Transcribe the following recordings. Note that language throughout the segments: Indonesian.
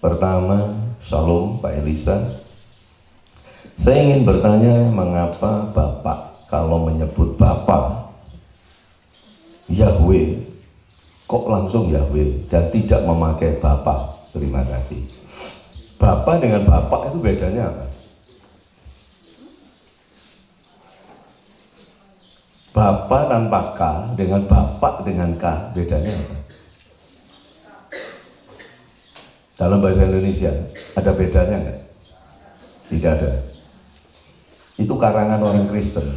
Pertama, Shalom Pak Elisa. Saya ingin bertanya, mengapa Bapak kalau menyebut Bapak Yahweh, kok langsung Yahweh dan tidak memakai Bapak? Terima kasih. Bapak dengan Bapak itu bedanya apa? Bapak tanpa K dengan Bapak dengan K, bedanya apa? Dalam bahasa Indonesia ada bedanya enggak? Tidak ada. Itu karangan orang Kristen.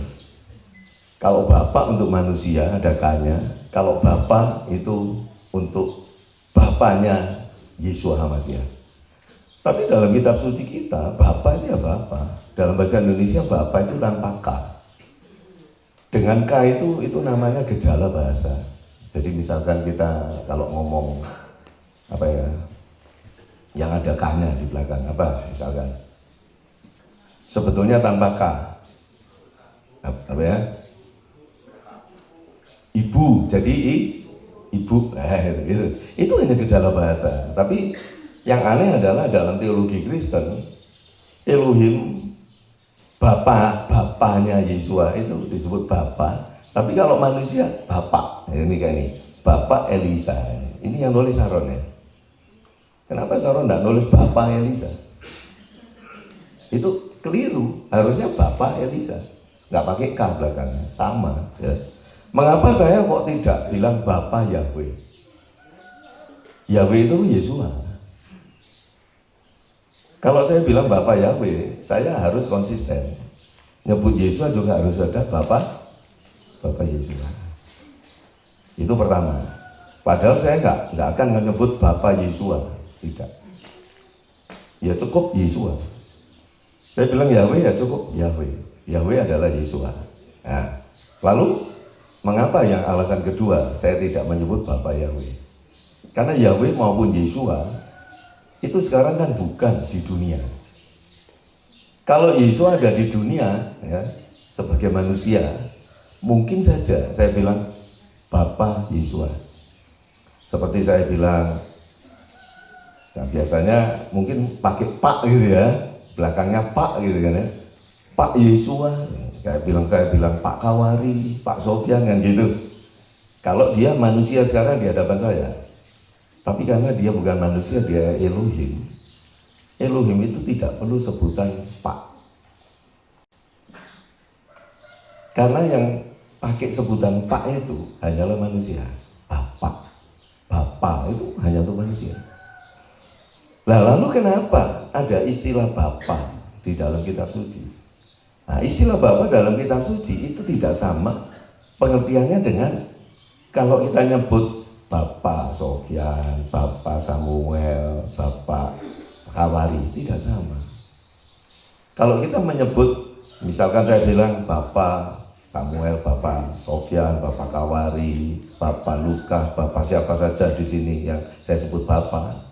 Kalau Bapak untuk manusia ada K-nya, kalau Bapak itu untuk Bapaknya Yeshua HaMashiach. Tapi dalam kitab suci kita, Bapak itu ya Bapak. Dalam bahasa Indonesia Bapak itu tanpa K. Dengan K itu namanya gejala bahasa. Jadi misalkan kita kalau ngomong apa ya, yang ada K-nya di belakang apa misalkan, sebetulnya tanpa K apa ya, ibu jadi ibu, nah, itu hanya gejala bahasa. Tapi yang aneh adalah dalam teologi Kristen, Elohim Bapaknya Yeshua itu disebut Bapak, tapi kalau manusia Bapak. Ini kayak ini, Bapak Elisa. Ini yang nulis Saron ya. Kenapa Saron tidak nulis Bapak Elisa? Itu keliru, harusnya Bapak Elisa, nggak pakai K belakangnya, sama ya. Mengapa saya kok tidak bilang Bapak Yahweh? Yahweh itu Yeshua. Kalau saya bilang Bapak Yahweh, saya harus konsisten. Nyebut Yeshua juga harus ada Bapak Yeshua. Itu pertama. Padahal saya nggak akan menyebut Bapak Yeshua, tidak. Ya cukup Yeshua. Saya bilang Yahweh ya cukup Yahweh. Yahweh adalah Yeshua. Nah, lalu mengapa yang alasan kedua saya tidak menyebut Bapak Yahweh? Karena Yahweh maupun Yeshua itu sekarang kan bukan di dunia. Kalau Yeshua ada di dunia ya, sebagai manusia, mungkin saja saya bilang Bapak Yeshua. Seperti saya bilang, nah biasanya mungkin pakai Pak gitu ya, belakangnya Pak gitu kan ya, Pak Yeshua. Kayak saya bilang Pak Kawari, Pak Sofyan kan gitu. Kalau dia manusia sekarang di hadapan saya, tapi karena dia bukan manusia, dia Elohim. Elohim itu tidak perlu sebutan Pak. Karena yang pakai sebutan Pak itu hanyalah manusia. Bapak itu hanya untuk manusia. Nah, lalu kenapa ada istilah Bapak di dalam kitab suci? Nah, istilah Bapak dalam kitab suci itu tidak sama pengertiannya dengan kalau kita nyebut Bapak Sofyan, Bapak Samuel, Bapak Kawari, tidak sama. Kalau kita menyebut, misalkan saya bilang Bapak Samuel, Bapak Sofyan, Bapak Kawari, Bapak Lukas, Bapak siapa saja di sini yang saya sebut Bapak,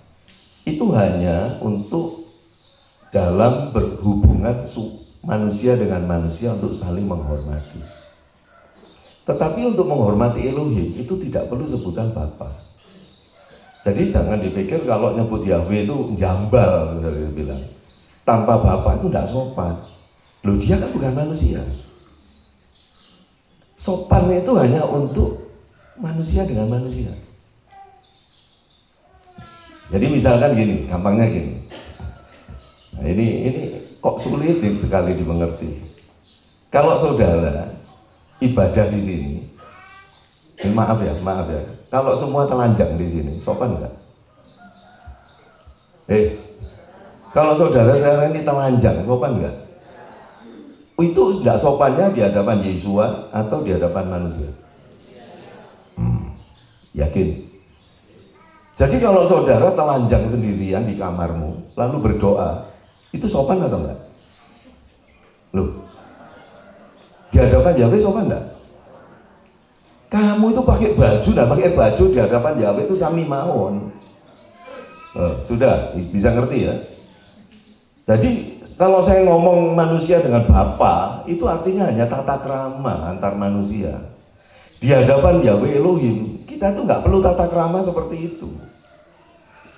itu hanya untuk dalam berhubungan manusia dengan manusia untuk saling menghormati. Tetapi untuk menghormati Elohim itu tidak perlu sebutan Bapak. Jadi jangan dipikir kalau nyebut Yahweh itu jambal, saya bilang. Tanpa Bapak itu tidak sopan. Loh, dia kan bukan manusia. Sopan itu hanya untuk manusia dengan manusia. Jadi misalkan gini, gampangnya gini. Nah, ini kok sulit sekali dimengerti. Kalau saudara ibadah di sini, maaf ya, kalau semua telanjang di sini, sopan enggak? Kalau saudara sekarang ini telanjang, sopan enggak? Itu tidak sopannya di hadapan Yeshua atau di hadapan manusia? Yakin? Jadi kalau saudara telanjang sendirian di kamarmu, lalu berdoa, itu sopan atau enggak? Loh, di hadapan Yahweh sopan enggak? Kamu itu pakai baju di hadapan Yahweh itu sami mawon. Sudah bisa ngerti ya? Jadi kalau saya ngomong manusia dengan Bapa, itu artinya hanya tata krama antar manusia. Di hadapan Yahweh Elohim, kita tuh nggak perlu tata krama seperti itu.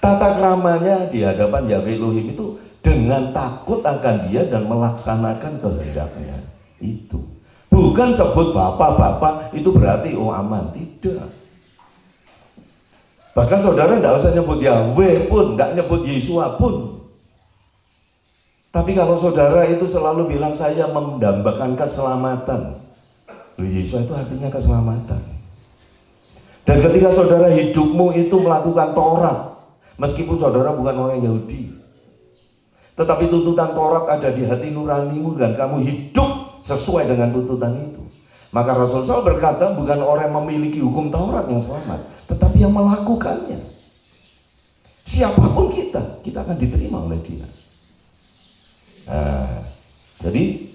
Tata keramanya di hadapan Yahweh Elohim itu dengan takut akan Dia dan melaksanakan kehendaknya. Itu bukan sebut bapak-bapak itu berarti oh aman, tidak. Bahkan saudara tidak usah nyebut Yahweh pun, tidak nyebut Yesua pun. Tapi kalau saudara itu selalu bilang saya mendambakan keselamatan, Yesua itu artinya keselamatan. Dan ketika saudara hidupmu itu melakukan Taurat, meskipun saudara bukan orang Yahudi, tetapi tuntutan Taurat ada di hati nuranimu dan kamu hidup sesuai dengan tuntutan itu, maka Rasul Saul berkata bukan orang yang memiliki hukum Taurat yang selamat, tetapi yang melakukannya. Siapapun kita akan diterima oleh Dia. Nah, jadi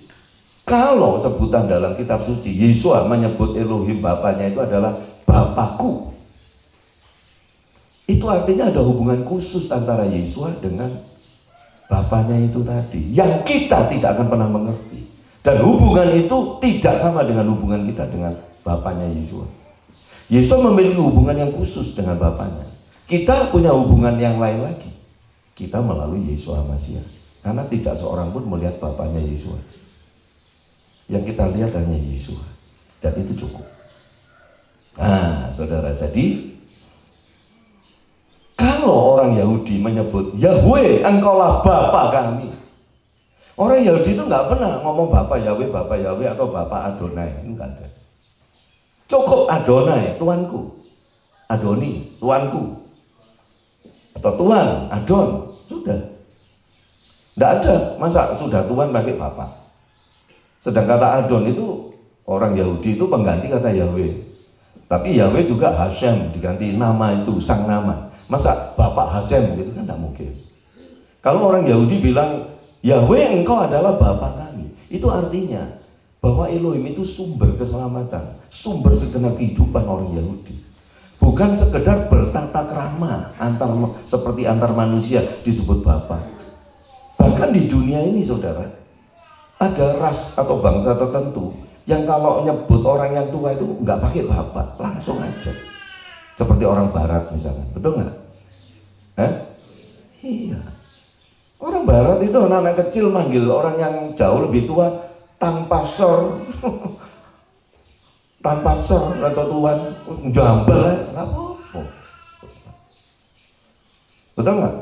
kalau sebutan dalam kitab suci Yesua menyebut Elohim Bapaknya itu adalah Bapakku, itu artinya ada hubungan khusus antara Yesua dengan Bapaknya itu tadi, yang kita tidak akan pernah mengerti. Dan hubungan itu tidak sama dengan hubungan kita dengan Bapaknya Yesua. Yesua memiliki hubungan yang khusus dengan Bapaknya. Kita punya hubungan yang lain lagi. Kita melalui Yesua Masiah. Karena tidak seorang pun melihat Bapaknya Yesua. Yang kita lihat hanya Yesua. Dan itu cukup. Nah, saudara, jadi kalau orang Yahudi menyebut Yahweh, engkaulah Bapa kami. Orang Yahudi itu nggak pernah ngomong Bapak Yahweh atau Bapak Adonai, enggak ada. Cukup Adonai, Tuanku. Adoni, Tuanku. Atau Tuan, Adon, sudah. Nggak ada, masa sudah Tuan pakai Bapak. Sedang kata Adon itu orang Yahudi itu pengganti kata Yahweh. Tapi Yahweh juga Hashem, diganti nama itu, sang nama. Masa Bapak Hashem gitu kan tidak mungkin. Kalau orang Yahudi bilang Yahweh engkau adalah Bapa kami, itu artinya bahwa Elohim itu sumber keselamatan, sumber segenap kehidupan orang Yahudi. Bukan sekedar bertata krama seperti antar manusia disebut Bapa. Bahkan di dunia ini saudara, ada ras atau bangsa tertentu yang kalau nyebut orang yang tua itu nggak pakai Bapak, langsung aja. Seperti orang Barat misalnya, betul nggak? Iya. Orang Barat itu anak-anak kecil manggil orang yang jauh lebih tua tanpa sor, tanpa sor atau tuan, jambal, nggak apa-apa. Betul nggak?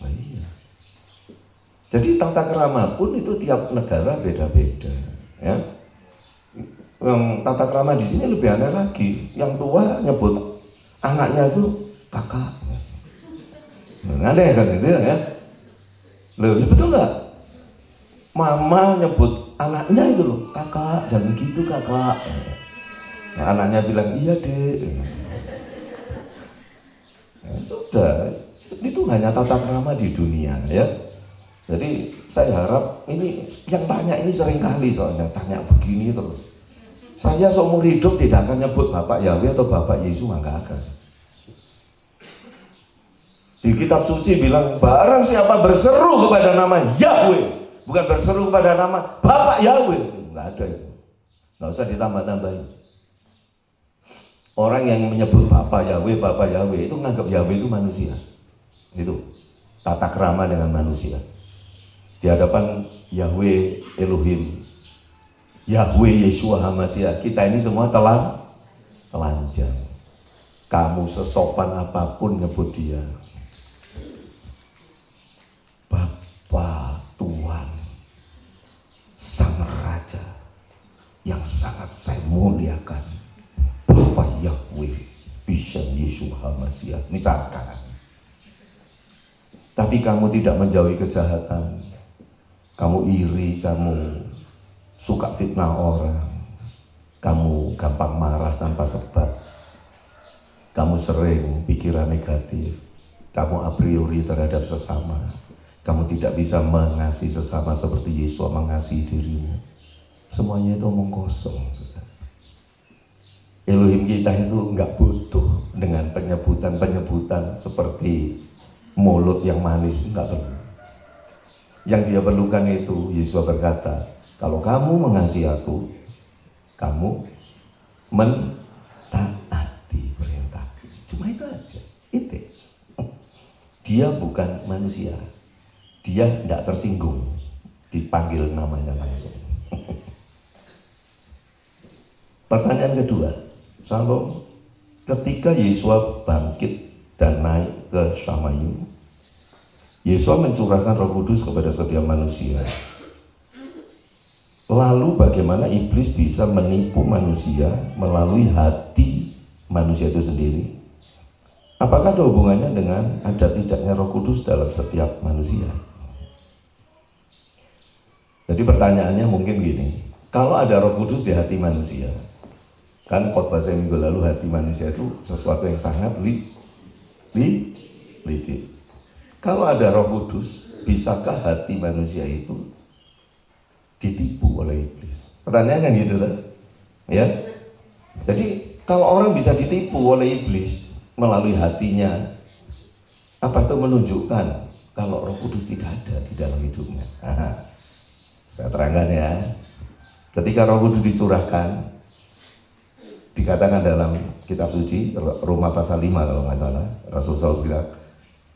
Nah, iya. Jadi tata krama pun itu tiap negara beda-beda, ya. Yang tata krama di sini lebih aneh lagi. Yang tua nyebut anaknya itu kakak. Aneh kan itu ya. Loh, ya betul nggak? Mama nyebut anaknya itu loh, kakak, jangan gitu kakak. Nah, anaknya bilang iya dek. Nah, sudah, itu hanya tata krama di dunia ya. Jadi saya harap ini yang tanya ini sering kali soalnya tanya begini terus. Saya seumur hidup tidak akan nyebut Bapak Yahweh atau Bapak Yesus, nggak akan. Di kitab suci bilang barang siapa berseru kepada nama Yahweh, bukan berseru kepada nama Bapak Yahweh, nggak ada itu, nggak usah ditambah-tambahin. Orang yang menyebut Bapak Yahweh itu menganggap Yahweh itu manusia, itu tata krama dengan manusia. Di hadapan Yahweh Elohim, Yahweh Yesua HaMasiah, kita ini semua telanjang. Kamu sesopan apapun nyebut dia Bapa, Tuhan, Sang Raja yang sangat saya muliakan, Bapa Yahweh Bishan Yesua HaMasiah misalkan. Tapi kamu tidak menjauhi kejahatan, kamu iri, kamu suka fitnah orang, kamu gampang marah tanpa sebab, kamu sering pikiran negatif, kamu a priori terhadap sesama, kamu tidak bisa mengasihi sesama seperti Yesus mengasihi dirimu. Semuanya itu omong kosong. Elohim kita itu nggak butuh dengan penyebutan seperti mulut yang manis, nggak perlu. Yang dia perlukan itu, Yesus berkata, kalau kamu mengasihi aku, kamu mentaati perintah. Cuma itu aja. Itu. dia bukan manusia. Dia tidak tersinggung dipanggil namanya langsung. Pertanyaan kedua, Shalom, ketika Yesua bangkit dan naik ke Samayu, Yesua mencurahkan Roh Kudus kepada setiap manusia. Lalu bagaimana iblis bisa menipu manusia melalui hati manusia itu sendiri? Apakah ada hubungannya dengan ada tidaknya Roh Kudus dalam setiap manusia? Jadi pertanyaannya mungkin gini, kalau ada Roh Kudus di hati manusia, kan khotbah saya minggu lalu, hati manusia itu sesuatu yang sangat licik. Kalau ada Roh Kudus, bisakah hati manusia itu ditipu oleh iblis? Pertanyaan kan gitu kan? Ya. Jadi kalau orang bisa ditipu oleh iblis melalui hatinya, apa itu menunjukkan kalau Roh Kudus tidak ada di dalam hidupnya? Saya terangkan ya. Ketika Roh Kudus dicurahkan, dikatakan dalam kitab suci Roma pasal 5 kalau nggak salah, Rasul Saul bilang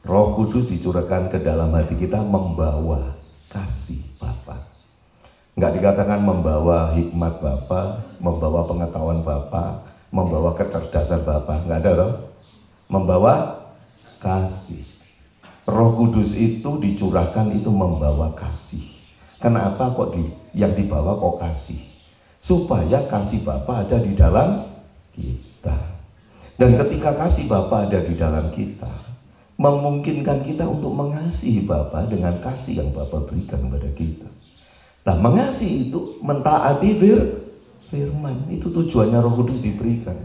Roh Kudus dicurahkan ke dalam hati kita membawa kasih Bapa. Nggak dikatakan membawa hikmat Bapa, membawa pengetahuan Bapa, membawa kecerdasan Bapa, nggak ada loh. Membawa kasih. Roh Kudus itu dicurahkan itu membawa kasih. Kenapa kok yang dibawa kok kasih? Supaya kasih Bapa ada di dalam kita. Dan ketika kasih Bapa ada di dalam kita, memungkinkan kita untuk mengasihi Bapa dengan kasih yang Bapa berikan kepada kita. Nah, mengasihi itu mentaati firman. Itu tujuannya Roh Kudus diberikan.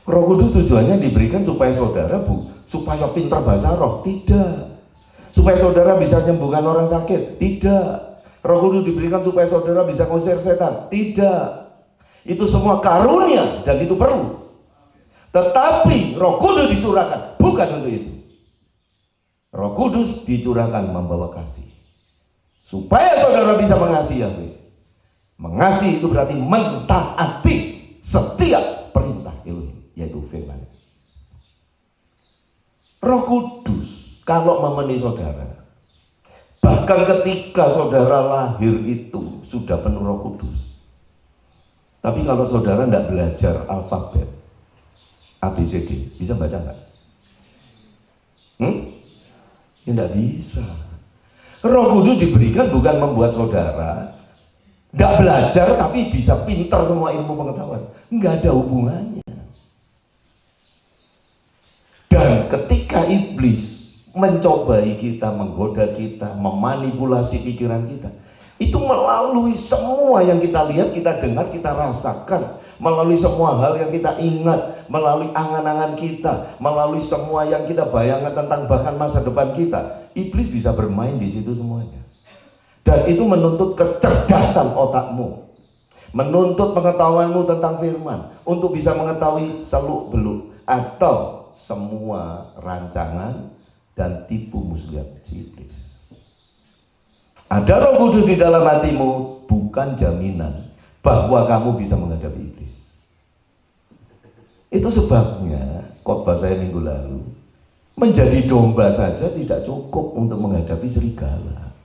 Roh Kudus tujuannya diberikan supaya saudara supaya pintar bahasa roh, tidak. Supaya saudara bisa menyembuhkan orang sakit, tidak. Roh Kudus diberikan supaya saudara bisa ngusir setan, tidak. Itu semua karunia dan itu perlu. Tetapi Roh Kudus dicurahkan bukan untuk itu. Roh Kudus dicurahkan membawa kasih. Supaya saudara bisa mengasihi Yahweh. Mengasihi itu berarti mentaati setiap perintah Elohim, yaitu firman. Roh Kudus kalau memenuhi saudara, bahkan ketika saudara lahir itu sudah penuh Roh Kudus. Tapi kalau saudara tidak belajar alfabet ABCD, bisa baca nggak? Ya tidak bisa. Roh Kudus diberikan bukan membuat saudara nggak belajar tapi bisa pintar semua ilmu pengetahuan. Nggak ada hubungannya. Dan ketika iblis mencobai kita, menggoda kita, memanipulasi pikiran kita, itu melalui semua yang kita lihat, kita dengar, kita rasakan, melalui semua hal yang kita ingat, melalui angan-angan kita, melalui semua yang kita bayangkan tentang bahkan masa depan kita, iblis bisa bermain di situ semuanya. Dan itu menuntut kecerdasan otakmu, menuntut pengetahuanmu tentang firman, untuk bisa mengetahui seluk-beluk atau semua rancangan dan tipu muslihat si iblis. Ada Roh Kudus di dalam hatimu bukan jaminan bahwa kamu bisa menghadapi iblis. Itu sebabnya khotbah saya minggu lalu, menjadi domba saja tidak cukup untuk menghadapi serigala.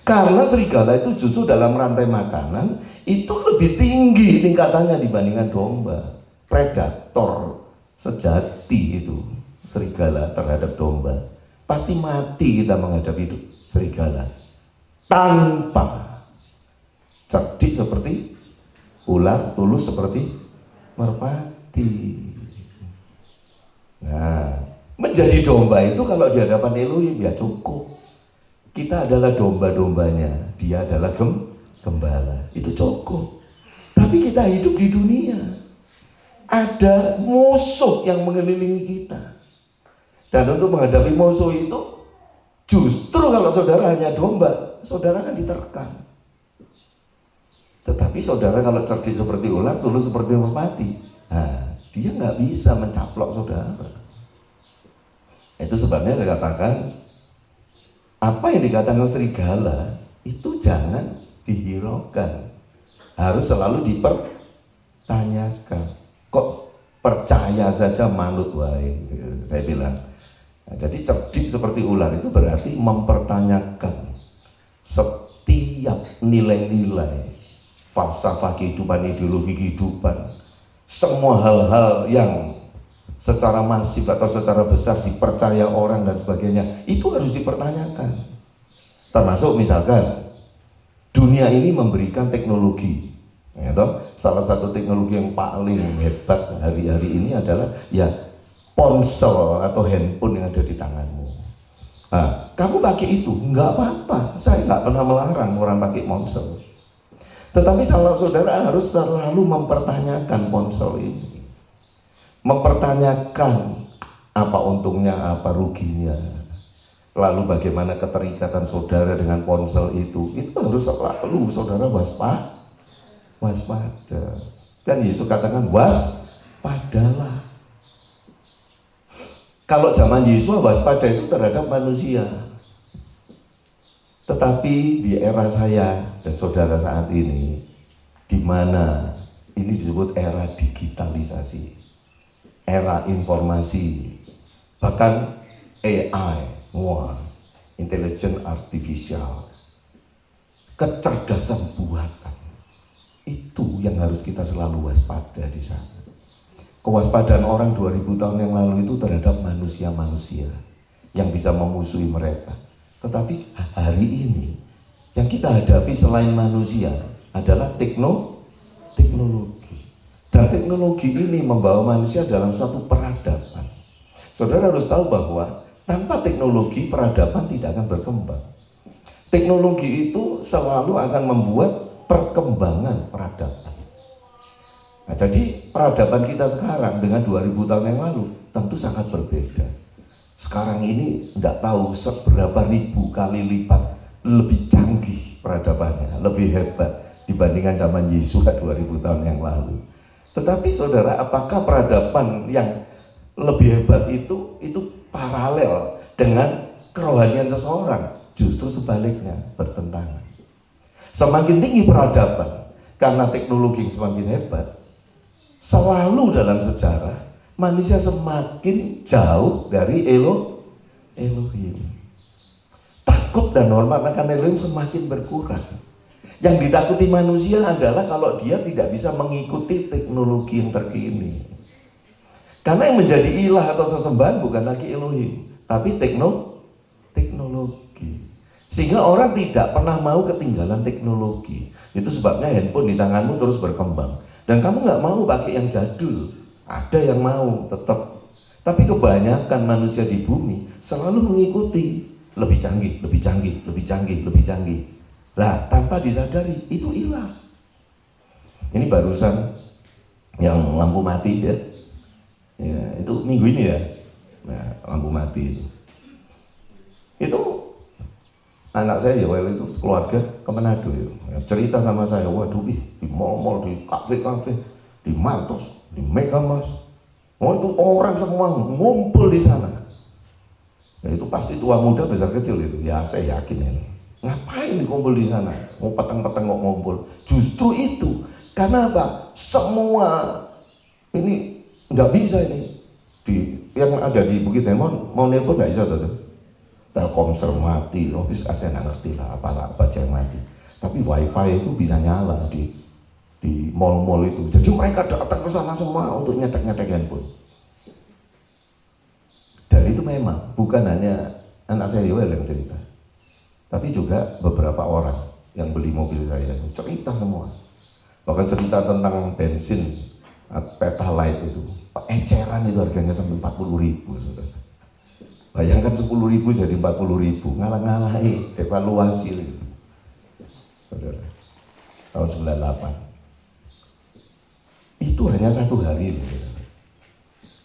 Karena serigala itu justru dalam rantai makanan itu lebih tinggi tingkatannya dibandingkan domba. Predator sejati itu serigala terhadap domba. Pasti mati kita menghadapi serigala. Tanpa cerdik seperti ular, tulus seperti merpati. Nah, menjadi domba itu kalau di hadapan Elohim ya cukup. Kita adalah domba-dombanya, dia adalah gembala. Itu cukup. Tapi kita hidup di dunia. Ada musuh yang mengelilingi kita. Dan untuk menghadapi musuh itu, justru kalau saudara hanya domba, saudara kan diterkam. Tetapi saudara kalau cerdik seperti ular, tulus seperti merpati, nah, dia nggak bisa mencaplok saudara. Itu sebabnya saya katakan, apa yang dikatakan serigala itu jangan dihiraukan, harus selalu dipertanyakan. Kok percaya saja manut wae, saya bilang. Nah, jadi cerdik seperti ular itu berarti mempertanyakan setiap nilai-nilai falsafah kehidupan, ideologi kehidupan, semua hal-hal yang secara masif atau secara besar dipercaya orang dan sebagainya, itu harus dipertanyakan. Termasuk misalkan dunia ini memberikan teknologi, ya toh? Salah satu teknologi yang paling hebat hari-hari ini adalah ya ponsel atau handphone yang ada di tanganmu. Nah, kamu pakai itu nggak apa-apa, saya nggak pernah melarang orang pakai ponsel. Tetapi saudara harus selalu mempertanyakan ponsel ini, mempertanyakan apa untungnya, apa ruginya, lalu bagaimana keterikatan saudara dengan ponsel itu harus selalu saudara waspada. Kan Yesus katakan waspadalah. Kalau zaman Yesus waspada itu terhadap manusia. Tetapi di era saya dan saudara saat ini, di mana ini disebut era digitalisasi, era informasi, bahkan AI, intelligent artificial, kecerdasan buatan, itu yang harus kita selalu waspada di sana. Kewaspadaan orang 2000 tahun yang lalu itu terhadap manusia-manusia yang bisa memusuhi mereka. Tetapi hari ini yang kita hadapi selain manusia adalah teknologi. Dan teknologi ini membawa manusia dalam suatu peradaban. Saudara harus tahu bahwa tanpa teknologi peradaban tidak akan berkembang. Teknologi itu selalu akan membuat perkembangan peradaban. Nah, jadi peradaban kita sekarang dengan 2000 tahun yang lalu tentu sangat berbeda. Sekarang ini tidak tahu seberapa ribu kali lipat lebih canggih peradabannya, lebih hebat dibandingkan zaman Yesus 2000 tahun yang lalu. Tetapi saudara, apakah peradaban yang lebih hebat itu paralel dengan kerohanian seseorang? Justru sebaliknya, bertentangan. Semakin tinggi peradaban karena teknologi yang semakin hebat, selalu dalam sejarah manusia semakin jauh dari Elohim. Takut dan hormat akan Elohim semakin berkurang. Yang ditakuti manusia adalah kalau dia tidak bisa mengikuti teknologi yang terkini. Karena yang menjadi ilah atau sesembahan bukan lagi Elohim, tapi teknologi. Sehingga orang tidak pernah mau ketinggalan teknologi. Itu sebabnya handphone di tanganmu terus berkembang. Dan kamu nggak mau pakai yang jadul. Ada yang mau tetap, tapi kebanyakan manusia di bumi selalu mengikuti lebih canggih, lebih canggih, lebih canggih, lebih canggih. Lah, tanpa disadari itu ilah. Ini barusan yang lampu mati ya, itu minggu ini ya. Nah, lampu mati itu anak saya ya, itu keluarga ke Manado ya, cerita sama saya, waduh di mall-mall, di kafe-kafe, di Mantos, di Megamas, itu orang semua ngumpul di sana. Ya, itu pasti tua muda besar kecil itu. Ya saya yakin ini. Ngapain dikumpul di sana? Mau petang-petang kok ngumpul. Justru itu. Karena apa? Semua ini nggak bisa ini. Yang ada di Bukit Demon mau nelpon nggak bisa tuh. Telkomsel mati, habis saya nggak ngerti lah apa aja yang mati. Tapi wifi itu bisa nyala di mall-mall itu. Jadi mereka datang ke sana semua untuk nyetek-nyetek handphone. Dan itu memang bukan hanya anak saya Yoel yang cerita, tapi juga beberapa orang yang beli mobil saya cerita semua. Bahkan cerita tentang bensin Pertalite itu, eceran itu harganya sampai 40.000, saudara. Bayangkan 10.000 jadi 40.000, ngalah-ngalahi devaluasi itu, saudara. Tahun 98. Itu hanya satu hari loh.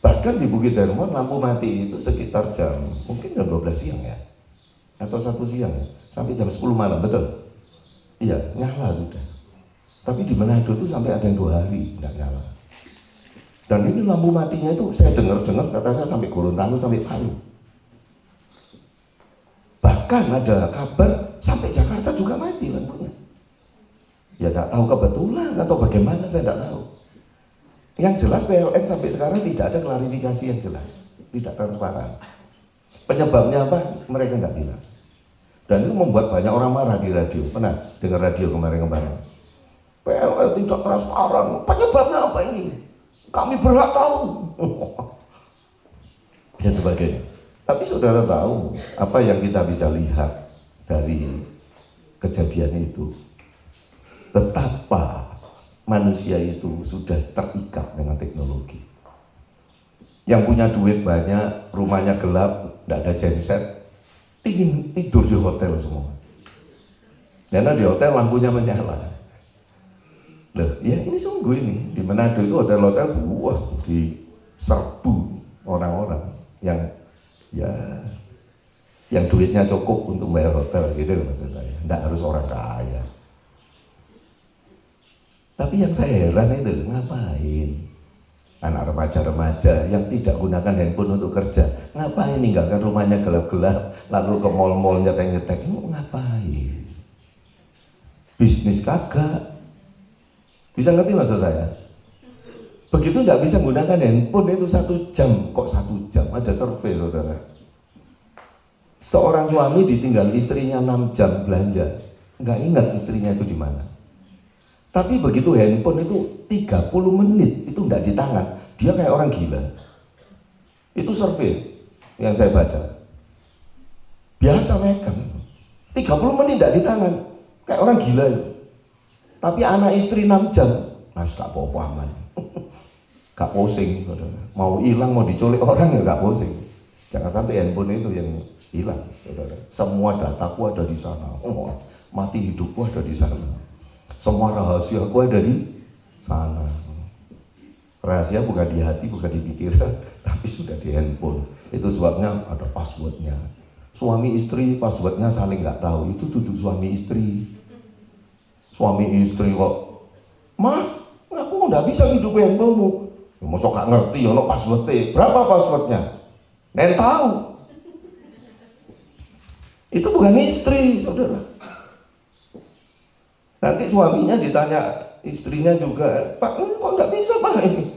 Bahkan di Bukit Darmon lampu mati itu sekitar mungkin jam 12 siang ya, atau 1 siang ya, sampai jam 10 malam, betul? Iya, nyala sudah. Tapi di Manado itu sampai ada yang 2 hari tidak nyala. Dan ini lampu matinya itu saya dengar katanya sampai Gorontalo, sampai Palu. Bahkan ada kabar sampai Jakarta juga mati lampunya. Ya tidak tahu kebetulan atau bagaimana, saya tidak tahu. Yang jelas PLN sampai sekarang tidak ada klarifikasi yang jelas, tidak transparan. Penyebabnya apa? Mereka nggak bilang. Dan itu membuat banyak orang marah di radio. Pernah dengar radio kemarin-kemarin? PLN tidak transparan. Penyebabnya apa ini? Kami berhak tahu. Dan sebagainya. Tapi saudara tahu apa yang kita bisa lihat dari kejadian itu? Betapa manusia itu sudah terikat dengan teknologi. Yang punya duit banyak, rumahnya gelap, tidak ada genset, ingin tidur di hotel semua. Karena di hotel lampunya menyala. Loh, ya ini sungguh ini di Manado itu hotel-hotel diserbu orang-orang yang ya yang duitnya cukup untuk bayar hotel gitu loh maksud saya. Tidak harus orang kaya. Tapi yang saya heran itu ngapain anak remaja-remaja yang tidak gunakan handphone untuk kerja, ngapain ninggalkan rumahnya gelap-gelap lalu ke mall-mall nyetek-nyetek, ngapain? Bisnis kagak. Bisa ngerti maksud saya? Begitu nggak bisa menggunakan handphone itu 1 jam, kok 1 jam? Ada survei saudara. Seorang suami ditinggal istrinya 6 jam belanja, nggak ingat istrinya itu di mana. Tapi begitu handphone itu 30 menit itu nggak di tangan, dia kayak orang gila. Itu survei yang saya baca. Biasa megang 30 menit nggak di tangan, kayak orang gila itu. Tapi anak istri 6 jam, mas gak apa-apa aman. Gak pusing saudara. Mau hilang, mau diculik orang ya gak pusing. Jangan sampai handphone itu yang hilang saudara. Semua dataku ada di sana. Mati hidupku ada di sana. Semua rahasia aku ada di sana. Rahasia bukan di hati, bukan di pikiran, tapi sudah di handphone. Itu sebabnya ada passwordnya. Suami istri passwordnya saling nggak tahu. Itu duduk suami istri. Suami istri kok, mah, aku nggak bisa hidup handphonemu. Ya, masa gak ngerti, ya no passwordnya. Berapa passwordnya? Nen tahu. Itu bukan istri, saudara. Nanti suaminya ditanya istrinya juga, Pak, kok nggak bisa Pak ini?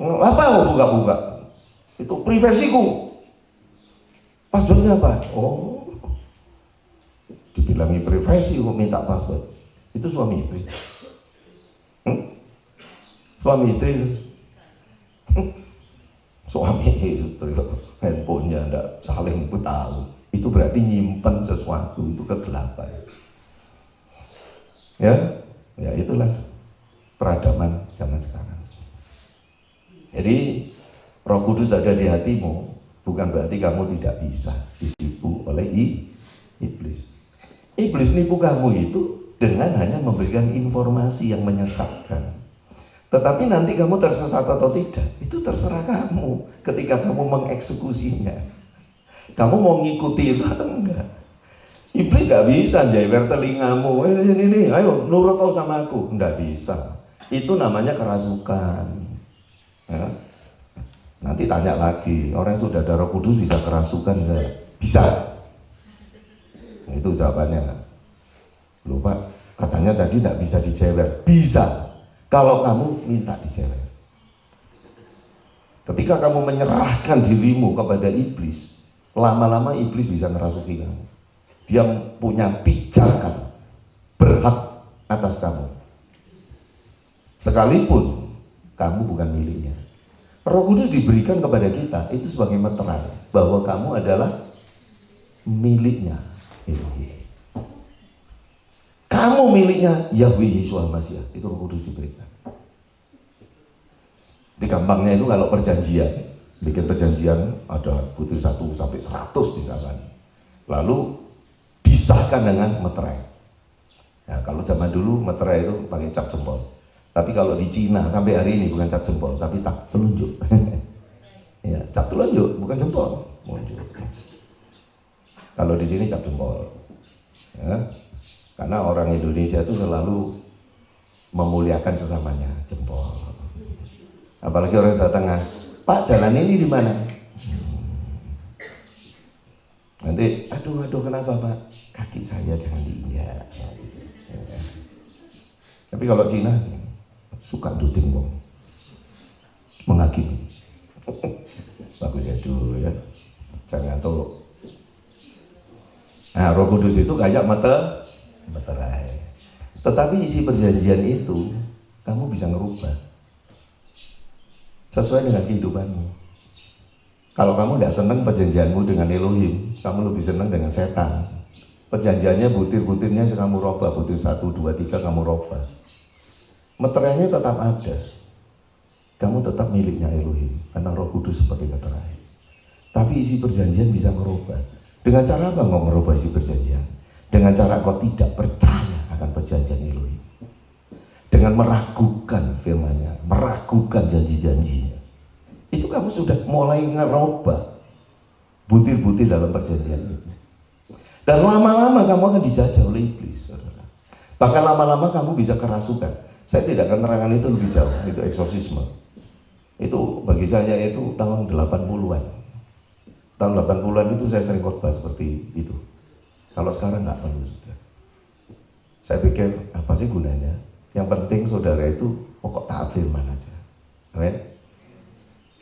Apa mau buka-buka? Itu privasiku. Passwordnya apa? Oh, dibilangi privasi kok minta password. Itu suami istri. Suami istri itu. Suami istri handphonenya nggak saling tahu. Itu berarti nyimpen sesuatu, itu kegelapan. Ya itulah peradaban zaman sekarang. Jadi Roh Kudus ada di hatimu, bukan berarti kamu tidak bisa ditipu oleh iblis. Iblis nipu kamu itu dengan hanya memberikan informasi yang menyesatkan. Tetapi nanti kamu tersesat atau tidak, itu terserah kamu ketika kamu mengeksekusinya. Kamu mau ngikuti itu atau enggak? Iblis gak bisa jewer telingamu, ini, ayo nurut kau sama aku. Enggak bisa. Itu namanya kerasukan. Ya. Nanti tanya lagi, orang yang sudah ada Roh Kudus bisa kerasukan enggak? Bisa. Nah, itu jawabannya. Loh Pak, katanya tadi enggak bisa dijewer. Bisa. Kalau kamu minta dijewer. Ketika kamu menyerahkan dirimu kepada iblis, lama-lama iblis bisa ngerasuki kamu. Dia punya pijakan berhak atas kamu. Sekalipun kamu bukan miliknya. Roh Kudus diberikan kepada kita itu sebagai meterai bahwa kamu adalah miliknya Elohim. Kamu miliknya Yahweh Yesus Al-Masih. Itu Roh Kudus diberikan. Di gampangnya itu kalau perjanjian, bikin perjanjian ada butir 1 sampai 100 misalkan. Lalu disahkan dengan meterai. Nah, kalau zaman dulu meterai itu pakai cap jempol. Tapi kalau di Cina sampai hari ini bukan cap jempol, tapi tak telunjuk. Ya, cap telunjuk, bukan jempol. Telunjuk. Kalau di sini cap jempol. Ya, karena orang Indonesia itu selalu memuliakan sesamanya, jempol. Apalagi orang Jawa Tengah, Pak jalan ini di mana? Nanti, aduh kenapa Pak? Kaki saya jangan diinjak. Ya. Tapi kalau Cina suka duting bong, menghakimi. Bagus ya dulu ya. jangan ngantuk. Nah, Roh Kudus itu kayak meterai. Tetapi isi perjanjian itu kamu bisa ngerubah sesuai dengan kehidupanmu. Kalau kamu tidak senang perjanjianmu dengan Elohim, kamu lebih senang dengan setan. Perjanjiannya butir-butirnya kamu robah, butir 1, 2, 3 kamu robah. Meterainya tetap ada. Kamu tetap miliknya Elohim karena Roh Kudus sebagai meterai. Tapi isi perjanjian bisa merubah. Dengan cara apa kau merubah isi perjanjian? Dengan cara kau tidak percaya akan perjanjian Elohim. Dengan meragukan firman-Nya, meragukan janji-janjinya. Itu kamu sudah mulai ngerubah butir-butir dalam perjanjian itu. Dan lama-lama kamu akan dijajah oleh iblis, saudara. Bahkan lama-lama kamu bisa kerasukan. Saya tidak akan terangkan itu lebih jauh, itu eksorsisme. Itu bagi saya itu tahun 80-an. Tahun 80-an itu saya sering khotbah seperti itu. Kalau sekarang nggak perlu sudah. Saya pikir apa sih gunanya? Yang penting saudara itu pokok taat firman aja. Amin.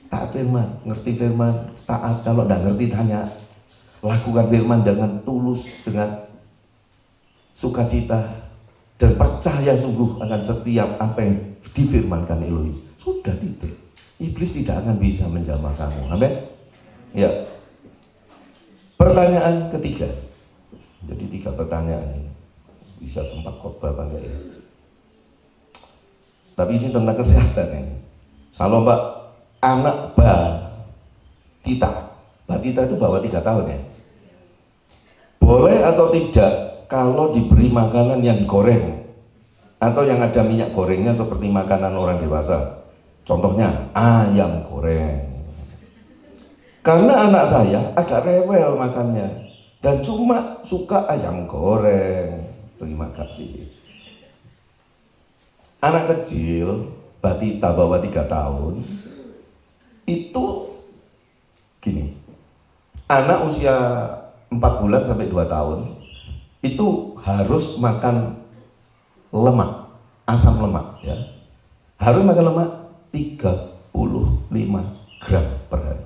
Taat firman, ngerti firman, taat. Kalau nggak ngerti tanya. Lakukan firman dengan tulus, dengan sukacita, dan percaya sungguh akan setiap apa yang difirmankan Elohim. Sudah titik. Iblis tidak akan bisa menjamah kamu. Amin. Ya. Pertanyaan ketiga. Jadi 3 pertanyaan ini. Bisa sempat khotbah apa enggak ya? Tapi ini tentang kesehatan ini. Kalau Mbak anak Batita itu bawa 3 tahun ya. Boleh atau tidak kalau diberi makanan yang digoreng atau yang ada minyak gorengnya seperti makanan orang dewasa? Contohnya ayam goreng. Karena anak saya agak rewel makannya dan cuma suka ayam goreng. Terima kasih. Anak kecil, Batita bawah 3 tahun, itu gini. Anak usia 4 bulan sampai 2 tahun itu harus makan lemak, asam lemak ya. Harus makan lemak 35 gram per hari.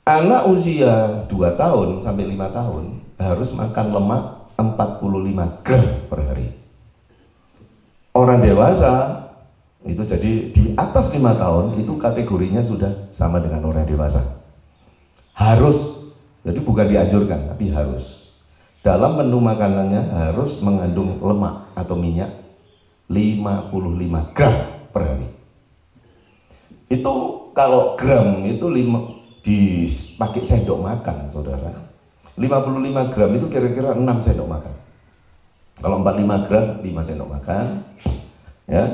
Anak usia 2 tahun sampai 5 tahun harus makan lemak 45 gram per hari. Orang dewasa itu jadi di atas 5 tahun itu kategorinya sudah sama dengan orang dewasa. Harus, jadi bukan dianjurkan tapi harus. Dalam menu makanannya harus mengandung lemak atau minyak 55 gram per hari. Itu kalau gram itu dipakai sendok makan, saudara. 55 gram itu kira-kira 6 sendok makan. Kalau 45 gram 5 sendok makan ya.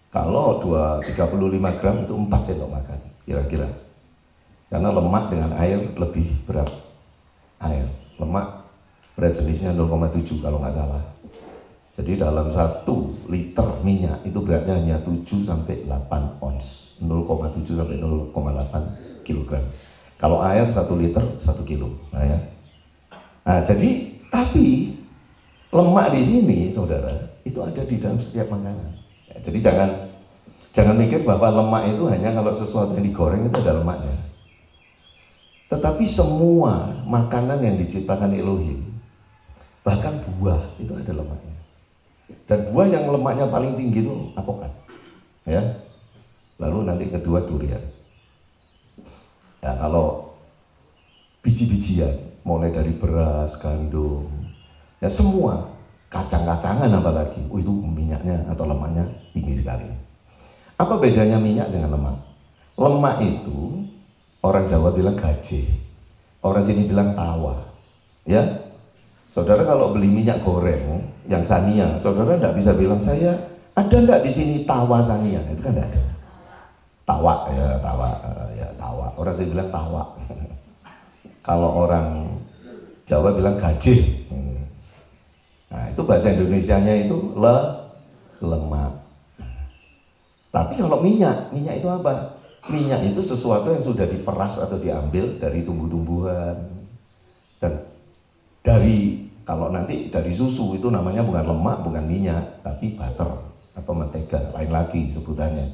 Kalau 35 gram itu 4 sendok makan kira-kira. Karena lemak dengan air lebih berat. Air, lemak berat jenisnya 0,7 kalau nggak salah. Jadi dalam 1 liter minyak itu beratnya hanya 7 sampai 8 ons, 0,7 sampai 0,8 kilogram. Kalau air 1 liter 1 kilo. Nah, ya. Nah, jadi tapi lemak di sini, saudara, itu ada di dalam setiap makanan. Ya, jadi jangan mikir bahwa lemak itu hanya kalau sesuatu yang digoreng itu ada lemaknya. Tetapi semua makanan yang diciptakan Elohim, bahkan buah itu ada lemaknya. Dan buah yang lemaknya paling tinggi itu apokat. Ya. Lalu nanti kedua durian. Ya, kalau biji-bijian mulai dari beras, gandum, ya semua kacang-kacangan apalagi, itu minyaknya atau lemaknya tinggi sekali. Apa bedanya minyak dengan lemak? Lemak itu orang Jawa bilang gaje, orang sini bilang tawa. Ya, saudara kalau beli minyak goreng yang Sania, saudara tidak bisa bilang saya ada enggak di sini tawa Sania, itu kan tidak ada. Tawa ya, tawa. Orang sini bilang tawa. Kalau orang Jawa bilang gaje. Nah, itu bahasa Indonesianya itu lemak. Tapi kalau minyak itu apa? Minyak itu sesuatu yang sudah diperas atau diambil dari tumbuh-tumbuhan. Dan kalau nanti dari susu itu namanya bukan lemak, bukan minyak, tapi butter atau mentega, lain lagi sebutannya.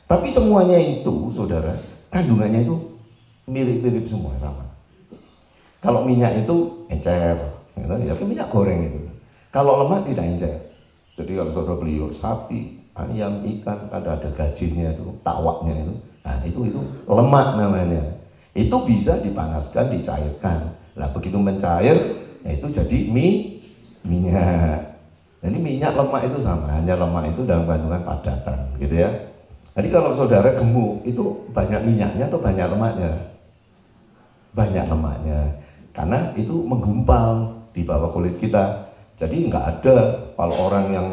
Tapi semuanya itu, saudara, kandungannya itu mirip-mirip semua sama. Kalau minyak itu encer, gitu, ya kan minyak goreng itu. Kalau lemak tidak encer. Jadi kalau saudara beli sapi, ayam, ikan, ada gajinya itu, tawaknya itu, nah itu lemak namanya. Itu bisa dipanaskan, dicairkan. Nah begitu mencair, ya itu jadi minyak. Jadi minyak lemak itu sama, hanya lemak itu dalam kandungan padatan, gitu ya. Jadi kalau saudara gemuk itu banyak minyaknya atau banyak lemaknya? Banyak lemaknya, karena itu menggumpal di bawah kulit kita. Jadi nggak ada kalau orang yang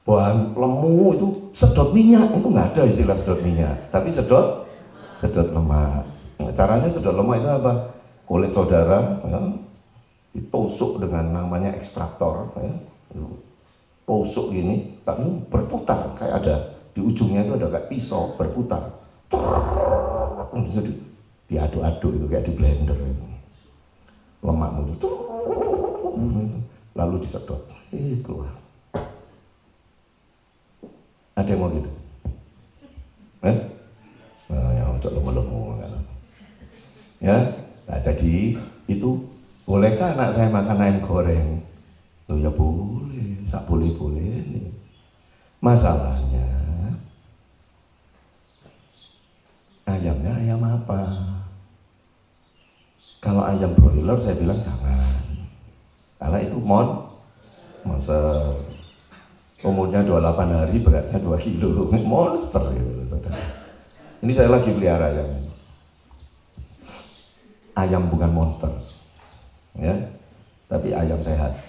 bahan lemu itu sedot minyak, itu nggak ada istilah sedot minyak, tapi sedot lemak. Caranya sedot lemak itu apa? Kulit saudara ya, ditusuk dengan namanya ekstraktor ya. Tusuk gini, tapi berputar kayak ada di ujungnya itu ada kayak pisau berputar. Bisa diaduk-aduk itu kayak di blender itu. Lemakmu itu lalu disedot, keluar. Ada yang mau gitu? Nah, yang cocok lemu-lemu kan. Ya, nah jadi itu bolehkah anak saya makan ayam goreng? Loh ya boleh, sak boleh-boleh nih. Masalahnya ayamnya ayam apa? Kalau ayam broiler saya bilang jangan, karena itu monster. Umurnya 28 hari, beratnya 2 kilo, monster gitu saudara. Ini saya lagi pelihara ayam ini. Ayam bukan monster, ya, tapi ayam sehat.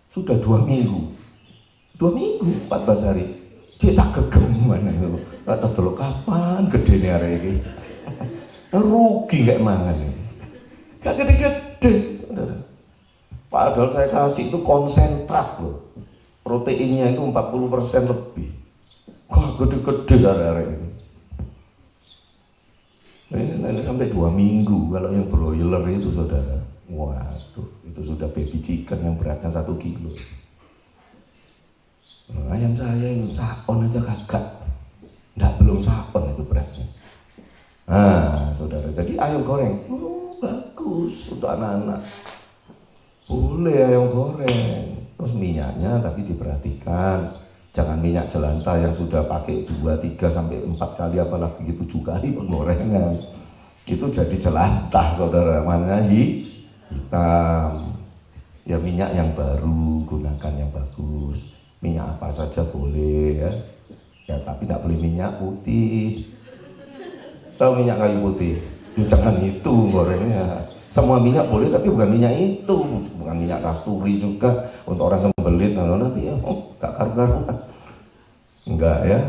Sudah 2 minggu, 14 hari, dia sak gegeman itu. Atau dulu kapan gede nih hari ini? Rugi gak mangan ini. Gak gede-gede, saudara. Padahal saya kasih itu konsentrat loh. Proteinnya itu 40% lebih. Wah gede-gede hari ini. Ini sampai 2 minggu. Kalau yang broiler itu saudara, waduh, itu sudah baby chicken yang beratnya 1 kilo. Ayam saya yang sakon aja kagak, belum sakon itu beratnya. Nah saudara, jadi ayam goreng bagus untuk anak-anak. Boleh ayam goreng. Terus minyaknya tapi diperhatikan, jangan minyak jelantah yang sudah pakai 2, 3 sampai 4 kali apalagi 7 kali penggorengan. Itu jadi jelantah saudara, mana hitam. Ya minyak yang baru, gunakan yang bagus. Minyak apa saja boleh ya. Ya tapi tidak boleh minyak putih. Tahu minyak kayu putih? Ya jangan itu gorengnya. Semua minyak boleh tapi bukan minyak itu, bukan minyak kasturi juga untuk orang sembelit nanti ya gak karu-karuan. Enggak ya,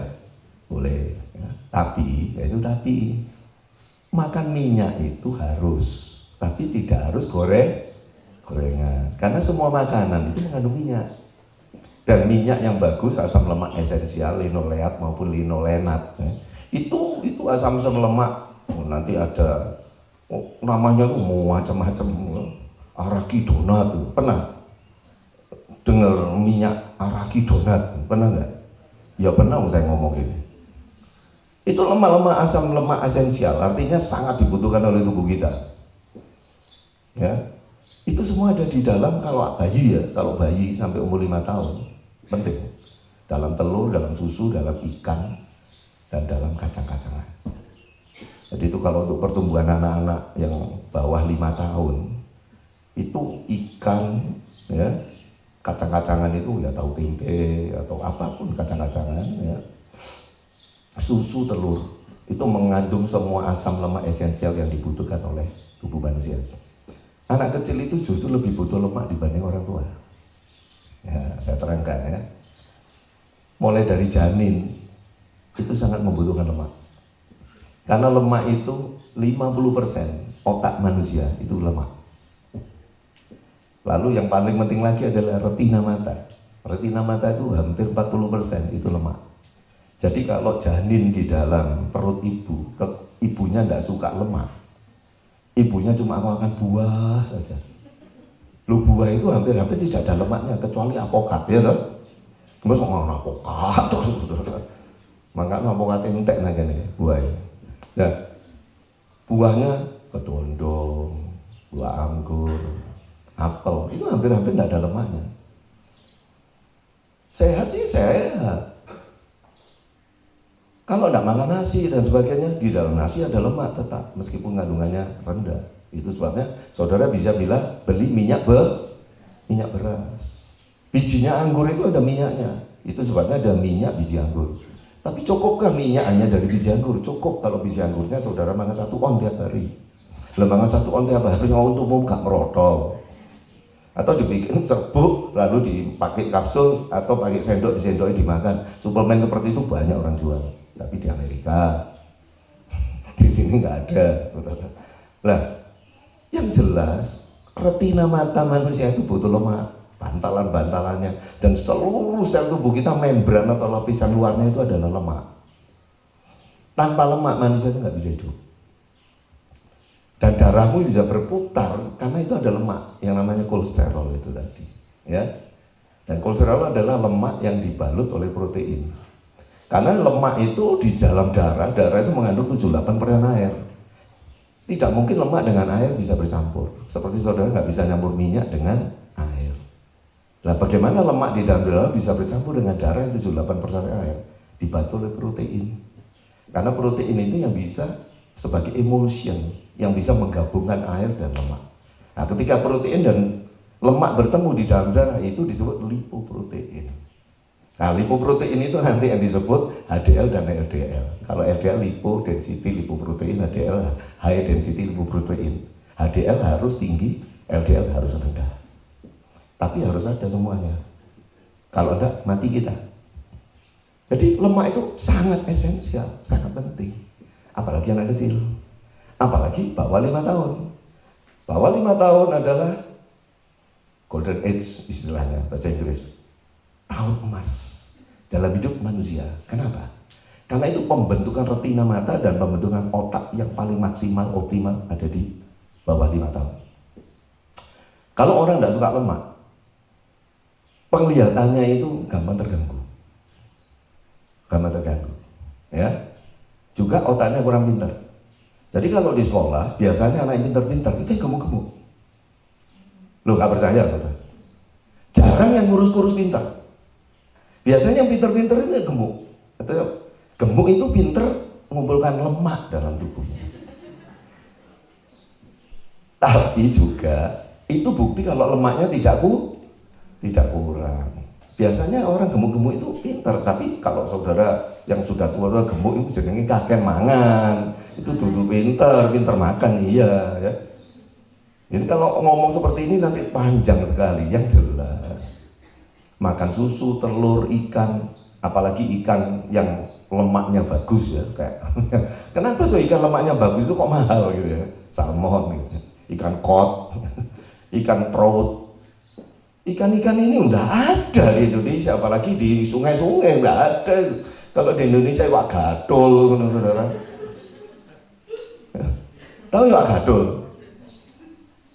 boleh ya. Tapi ya itu tapi makan minyak itu harus, tapi tidak harus gorengan, karena semua makanan itu mengandung minyak. Dan minyak yang bagus, asam lemak esensial, linoleat maupun linolenat ya. Itu asam lemak nanti ada namanya tuh mau macam-macam, arachidonat. Pernah dengar minyak arachidonat? Pernah nggak? Ya pernah, saya ngomong gini. Itu lemak-lemak asam lemak esensial, artinya sangat dibutuhkan oleh tubuh kita. Ya, itu semua ada di dalam kalau bayi ya, kalau bayi sampai umur 5 tahun, penting. Dalam telur, dalam susu, dalam ikan, dan dalam kacang-kacangan. Jadi itu kalau untuk pertumbuhan anak-anak yang bawah 5 tahun, itu ikan, ya, kacang-kacangan itu ya tahu tempe atau apapun kacang-kacangan, ya, susu, telur, itu mengandung semua asam lemak esensial yang dibutuhkan oleh tubuh manusia. Anak kecil itu justru lebih butuh lemak dibanding orang tua. Ya, saya terangkan ya. Mulai dari janin itu sangat membutuhkan lemak. Karena lemak itu 50% otak manusia itu lemak. Lalu yang paling penting lagi adalah retina mata. Retina mata itu hampir 40% itu lemak. Jadi kalau janin di dalam perut ibu, ibunya tidak suka lemak, ibunya cuma makan buah saja. Lu buah itu hampir-hampir tidak ada lemaknya kecuali apokat ya toh. Mas ngomong apokat terus. Mangga apokat entek nang kene buah. Nah, buahnya kedondong, buah anggur, apel, itu hampir-hampir nggak ada lemaknya. Sehat sih sehat. Kalau nggak makan nasi dan sebagainya, di dalam nasi ada lemak tetap, meskipun kandungannya rendah. Itu sebabnya saudara bisa bilang beli minyak beras. Bijinya anggur itu ada minyaknya. Itu sebabnya ada minyak biji anggur. Tapi cukupkah minyak hanya dari biji anggur? Cukup kalau biji anggurnya saudara makan 1 on tiap hari. Makan 1 on tiap hari untuk gak merotol. Atau dibikin serbuk lalu dipakai kapsul atau pakai sendok, disendoknya dimakan. Suplemen seperti itu banyak orang jual. Tapi di Amerika, di sini nggak ada. Nah, yang jelas retina mata manusia itu butuh lemak, bantalan-bantalannya, dan seluruh sel tubuh kita, membran atau lapisan luarnya itu adalah lemak. Tanpa lemak manusia itu nggak bisa hidup. Dan darahmu bisa berputar karena itu ada lemak yang namanya kolesterol itu tadi, ya. Dan kolesterol adalah lemak yang dibalut oleh protein. Karena lemak itu di dalam darah itu mengandung 78% air. Tidak mungkin lemak dengan air bisa bercampur. Seperti saudara nggak bisa nyampur minyak dengan air. Nah, bagaimana lemak di dalam darah bisa bercampur dengan darah yang 78% air? Dibantu oleh protein. Karena protein itu yang bisa sebagai emulsion, yang bisa menggabungkan air dan lemak. Nah, ketika protein dan lemak bertemu di dalam darah itu disebut lipoprotein. Nah, lipoprotein itu nanti yang disebut HDL dan LDL. Kalau LDL lipo density lipoprotein, HDL high density lipoprotein. HDL harus tinggi, LDL harus rendah. Tapi harus ada semuanya. Kalau enggak, mati kita. Jadi lemak itu sangat esensial, sangat penting. Apalagi anak kecil. Apalagi bawah 5 tahun. Bawah 5 tahun adalah golden age istilahnya bahasa Inggris. Tahun emas dalam hidup manusia. Kenapa? Karena itu pembentukan retina mata dan pembentukan otak yang paling maksimal, optimal ada di bawah 5 tahun. Kalau orang tidak suka lemak, penglihatannya itu gampang terganggu. Ya. Juga otaknya kurang pintar. Jadi kalau di sekolah, biasanya anak yang pintar-pintar itu yang gemuk-gemuk. Loh, nggak percaya saudara? Jarang yang kurus-kurus pintar. Biasanya yang pinter-pinter itu gemuk. Atau gemuk itu pinter mengumpulkan lemak dalam tubuhnya. Tapi juga itu bukti kalau lemaknya tidak kurang. Biasanya orang gemuk-gemuk itu pinter, tapi kalau saudara yang sudah tua gemuk itu jenenge kakek mangan. Itu duduk pinter makan, iya ya. Jadi kalau ngomong seperti ini nanti panjang sekali. Yang jelas makan susu, telur, ikan, apalagi ikan yang lemaknya bagus ya, kayak kenapa ikan lemaknya bagus itu kok mahal gitu ya? Salmon gitu, ikan kod, ikan trout. Ikan-ikan ini udah ada di Indonesia, apalagi di sungai-sungai udah ada. Kalau di Indonesia iwak gadul, saudara. Tahu iwak gadul?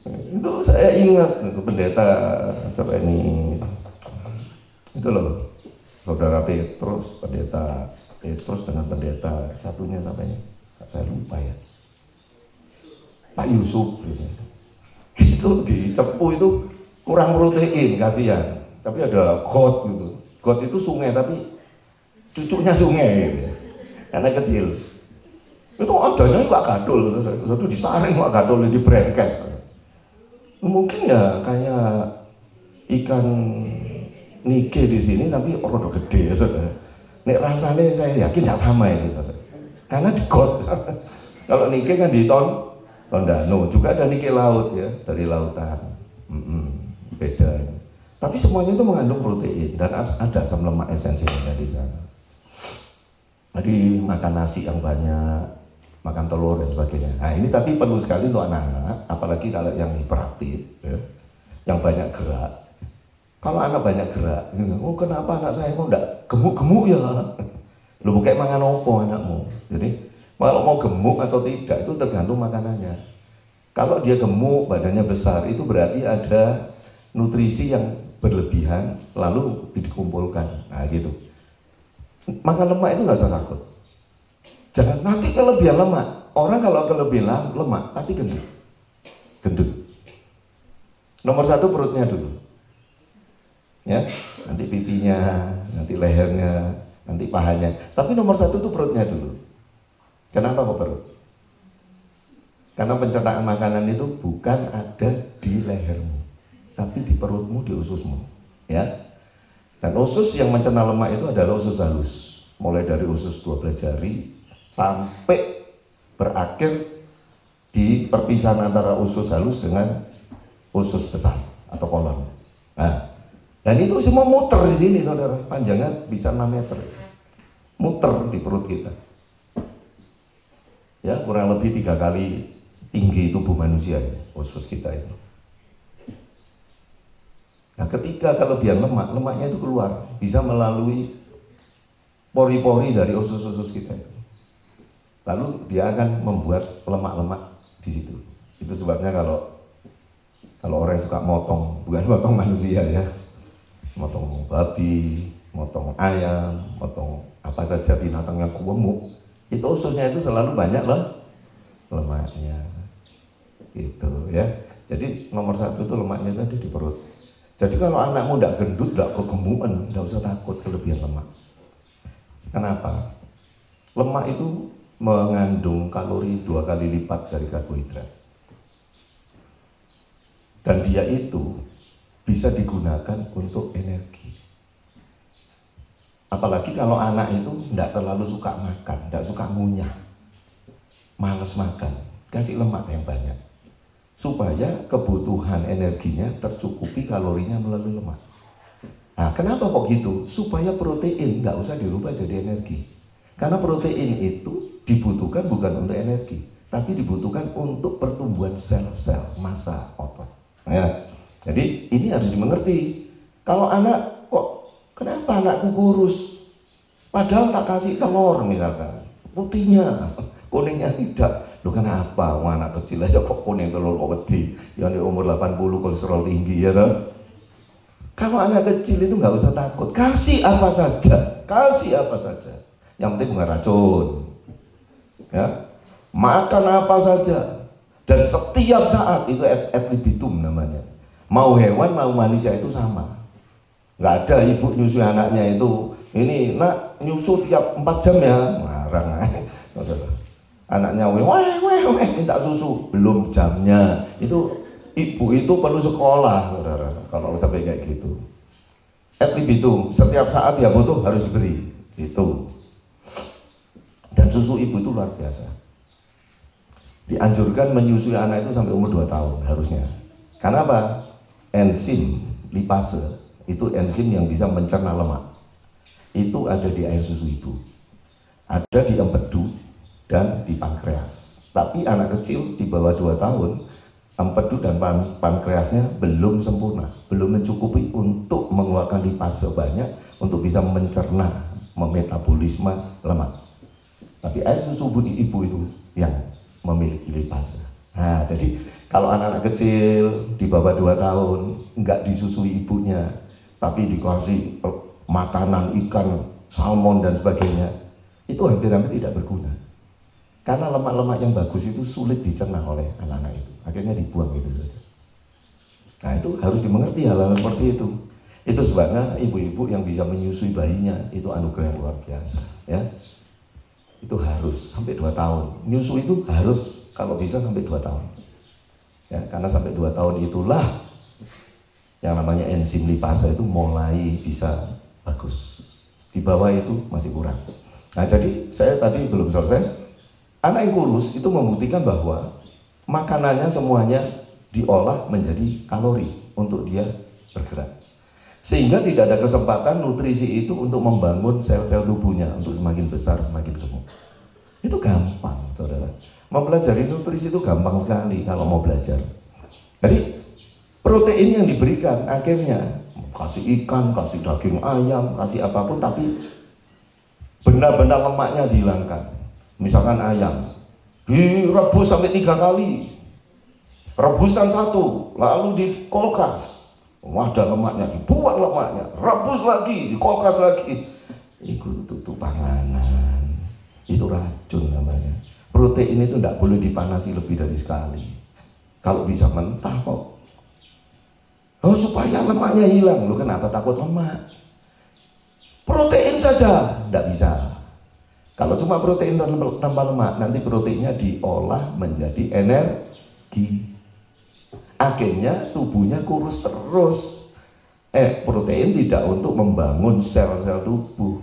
Itu saya ingat itu pendeta ini. Itu loh, saudara Petrus, pendeta Petrus dengan pendeta satunya siapa ini? Saya lupa ya. Pak Yusuf gitu. Itu di Cepu itu kurang protein, kasihan. Tapi ada got gitu. Got itu sungai tapi cucunya sungai gitu. Anak kecil. Itu adanya iwak gadul, itu disaring iwak gadul di brenkes. Mungkin ya kayak ikan nike di sini tapi rada gede ya saudara. Nek rasanya saya yakin tidak sama ini saudara. Karena di got. Kalau nike kan di Tondano juga ada nike laut ya, dari lautan. Beda. Tapi semuanya itu mengandung protein dan ada asam lemak esensialnya di sana. Jadi makan nasi yang banyak, makan telur dan sebagainya. Nah ini tapi perlu sekali untuk anak-anak, apalagi kalau yang hiperaktif, ya, yang banyak gerak. Kalau anak banyak gerak, oh kenapa anak saya kok enggak gemuk-gemuk ya? Lu kayak makan opo anakmu. Jadi kalau mau gemuk atau tidak itu tergantung makanannya. Kalau dia gemuk, badannya besar, itu berarti ada nutrisi yang berlebihan lalu dikumpulkan. Nah gitu. Makan lemak itu nggak usah takut. Jangan nanti kelebihan lemak. orang kalau kelebihan lemak pasti gendut. Gendut. Nomor satu perutnya dulu. Ya, nanti pipinya, nanti lehernya, nanti pahanya. Tapi nomor satu itu perutnya dulu. Kenapa kok perut? Karena pencernaan makanan itu bukan ada di lehermu, tapi di perutmu, di ususmu. Ya. Dan usus yang mencerna lemak itu adalah usus halus. Mulai dari usus 12 jari sampai berakhir di perpisahan antara usus halus dengan usus besar atau kolon. Nah, dan itu semua muter di sini, saudara. Panjangnya bisa 6 meter. Muter di perut kita. Ya, kurang lebih 3 kali tinggi tubuh manusia, usus kita itu. Nah, ketika kelebihan lemak, lemaknya itu keluar, bisa melalui pori-pori dari usus-usus kita itu. Lalu dia akan membuat lemak-lemak di situ. Itu sebabnya kalau orang yang suka motong, bukan motong manusia ya, motong babi, motong ayam, motong apa saja binatang yang gemuk, itu ususnya itu selalu banyak lemaknya. Gitu ya. Jadi nomor satu itu lemaknya itu ada di perut. Jadi kalau anakmu tidak gendut, tidak kegemukan, tidak usah takut kelebihan lemak. Kenapa? Lemak itu mengandung kalori 2 kali lipat dari karbohidrat. Dan dia itu bisa digunakan untuk energi. Apalagi kalau anak itu tidak terlalu suka makan, tidak suka ngunyah, malas makan, kasih lemak yang banyak. Supaya kebutuhan energinya tercukupi kalorinya melalui lemak. Nah, kenapa kok gitu? Supaya protein nggak usah dirubah jadi energi. Karena protein itu dibutuhkan bukan untuk energi, tapi dibutuhkan untuk pertumbuhan sel-sel massa otot. Nah, jadi ini harus dimengerti. Kalau anak kok, kenapa anakku kurus? Padahal tak kasih telur misalkan, putihnya, kuningnya tidak. Loh kenapa? Wah, anak kecil aja kok kuning telur kok wedi. Yang di umur 80 kolesterol tinggi ya kan? Kalau anak kecil itu nggak usah takut, kasih apa saja, kasih apa saja. Yang penting bukan racun. Ya, makan apa saja. Dan setiap saat itu ad libitum namanya. Mau hewan mau manusia itu sama. Nggak ada ibu nyusu anaknya itu, ini nak nyusu tiap 4 jam ya, ngarang. Anaknya weh minta susu, belum jamnya. Itu ibu itu perlu sekolah, saudara, kalau sampai kayak gitu. Ad libitum, setiap saat dia butuh harus diberi itu. Dan susu ibu itu luar biasa. Dianjurkan menyusui anak itu sampai umur 2 tahun harusnya. Karena apa? Enzim lipase itu enzim yang bisa mencerna lemak. Itu ada di air susu ibu, ada di empedu dan di pankreas. Tapi anak kecil di bawah 2 tahun, empedu dan pankreasnya belum sempurna, belum mencukupi untuk mengeluarkan lipase banyak untuk bisa mencerna, memetabolisme lemak. Tapi air susu ibu itu yang memiliki lipase. Nah, jadi kalau anak-anak kecil di bawah 2 tahun nggak disusui ibunya, tapi dikasih makanan ikan, salmon dan sebagainya, itu hampir-hampir tidak berguna. Karena lemak-lemak yang bagus itu sulit dicerna oleh anak-anak itu, akhirnya dibuang gitu saja. Nah, itu harus dimengerti hal-hal seperti itu. Itu sebabnya ibu-ibu yang bisa menyusui bayinya itu anugerah yang luar biasa, ya. Itu harus sampai 2 tahun. Nyusu itu harus kalau bisa sampai 2 tahun. Ya, karena sampai 2 tahun itulah yang namanya enzim lipase itu mulai bisa bagus. Di bawah itu masih kurang. Nah, jadi saya tadi belum selesai. Anak yang kurus itu membuktikan bahwa makanannya semuanya diolah menjadi kalori untuk dia bergerak. Sehingga tidak ada kesempatan nutrisi itu untuk membangun sel-sel tubuhnya untuk semakin besar, semakin gemuk. Itu gampang, saudara. Mempelajari nutrisi itu gampang sekali kalau mau belajar. Jadi protein yang diberikan akhirnya kasih ikan, kasih daging ayam, kasih apapun, tapi benda-benda lemaknya dihilangkan. Misalkan ayam direbus sampai 3 kali, rebusan 1, lalu di kulkas, ada lemaknya, dibuang lemaknya, rebus lagi, di kulkas lagi. Itu tutup panganan, itu racun namanya. Protein itu tidak boleh dipanasi lebih dari sekali. Kalau bisa mentah kok. Oh, supaya lemaknya hilang. Lu kenapa takut lemak? Protein saja tidak bisa. Kalau cuma protein tanpa lemak, nanti proteinnya diolah menjadi energi. Akhirnya tubuhnya kurus terus. Protein tidak untuk membangun sel-sel tubuh.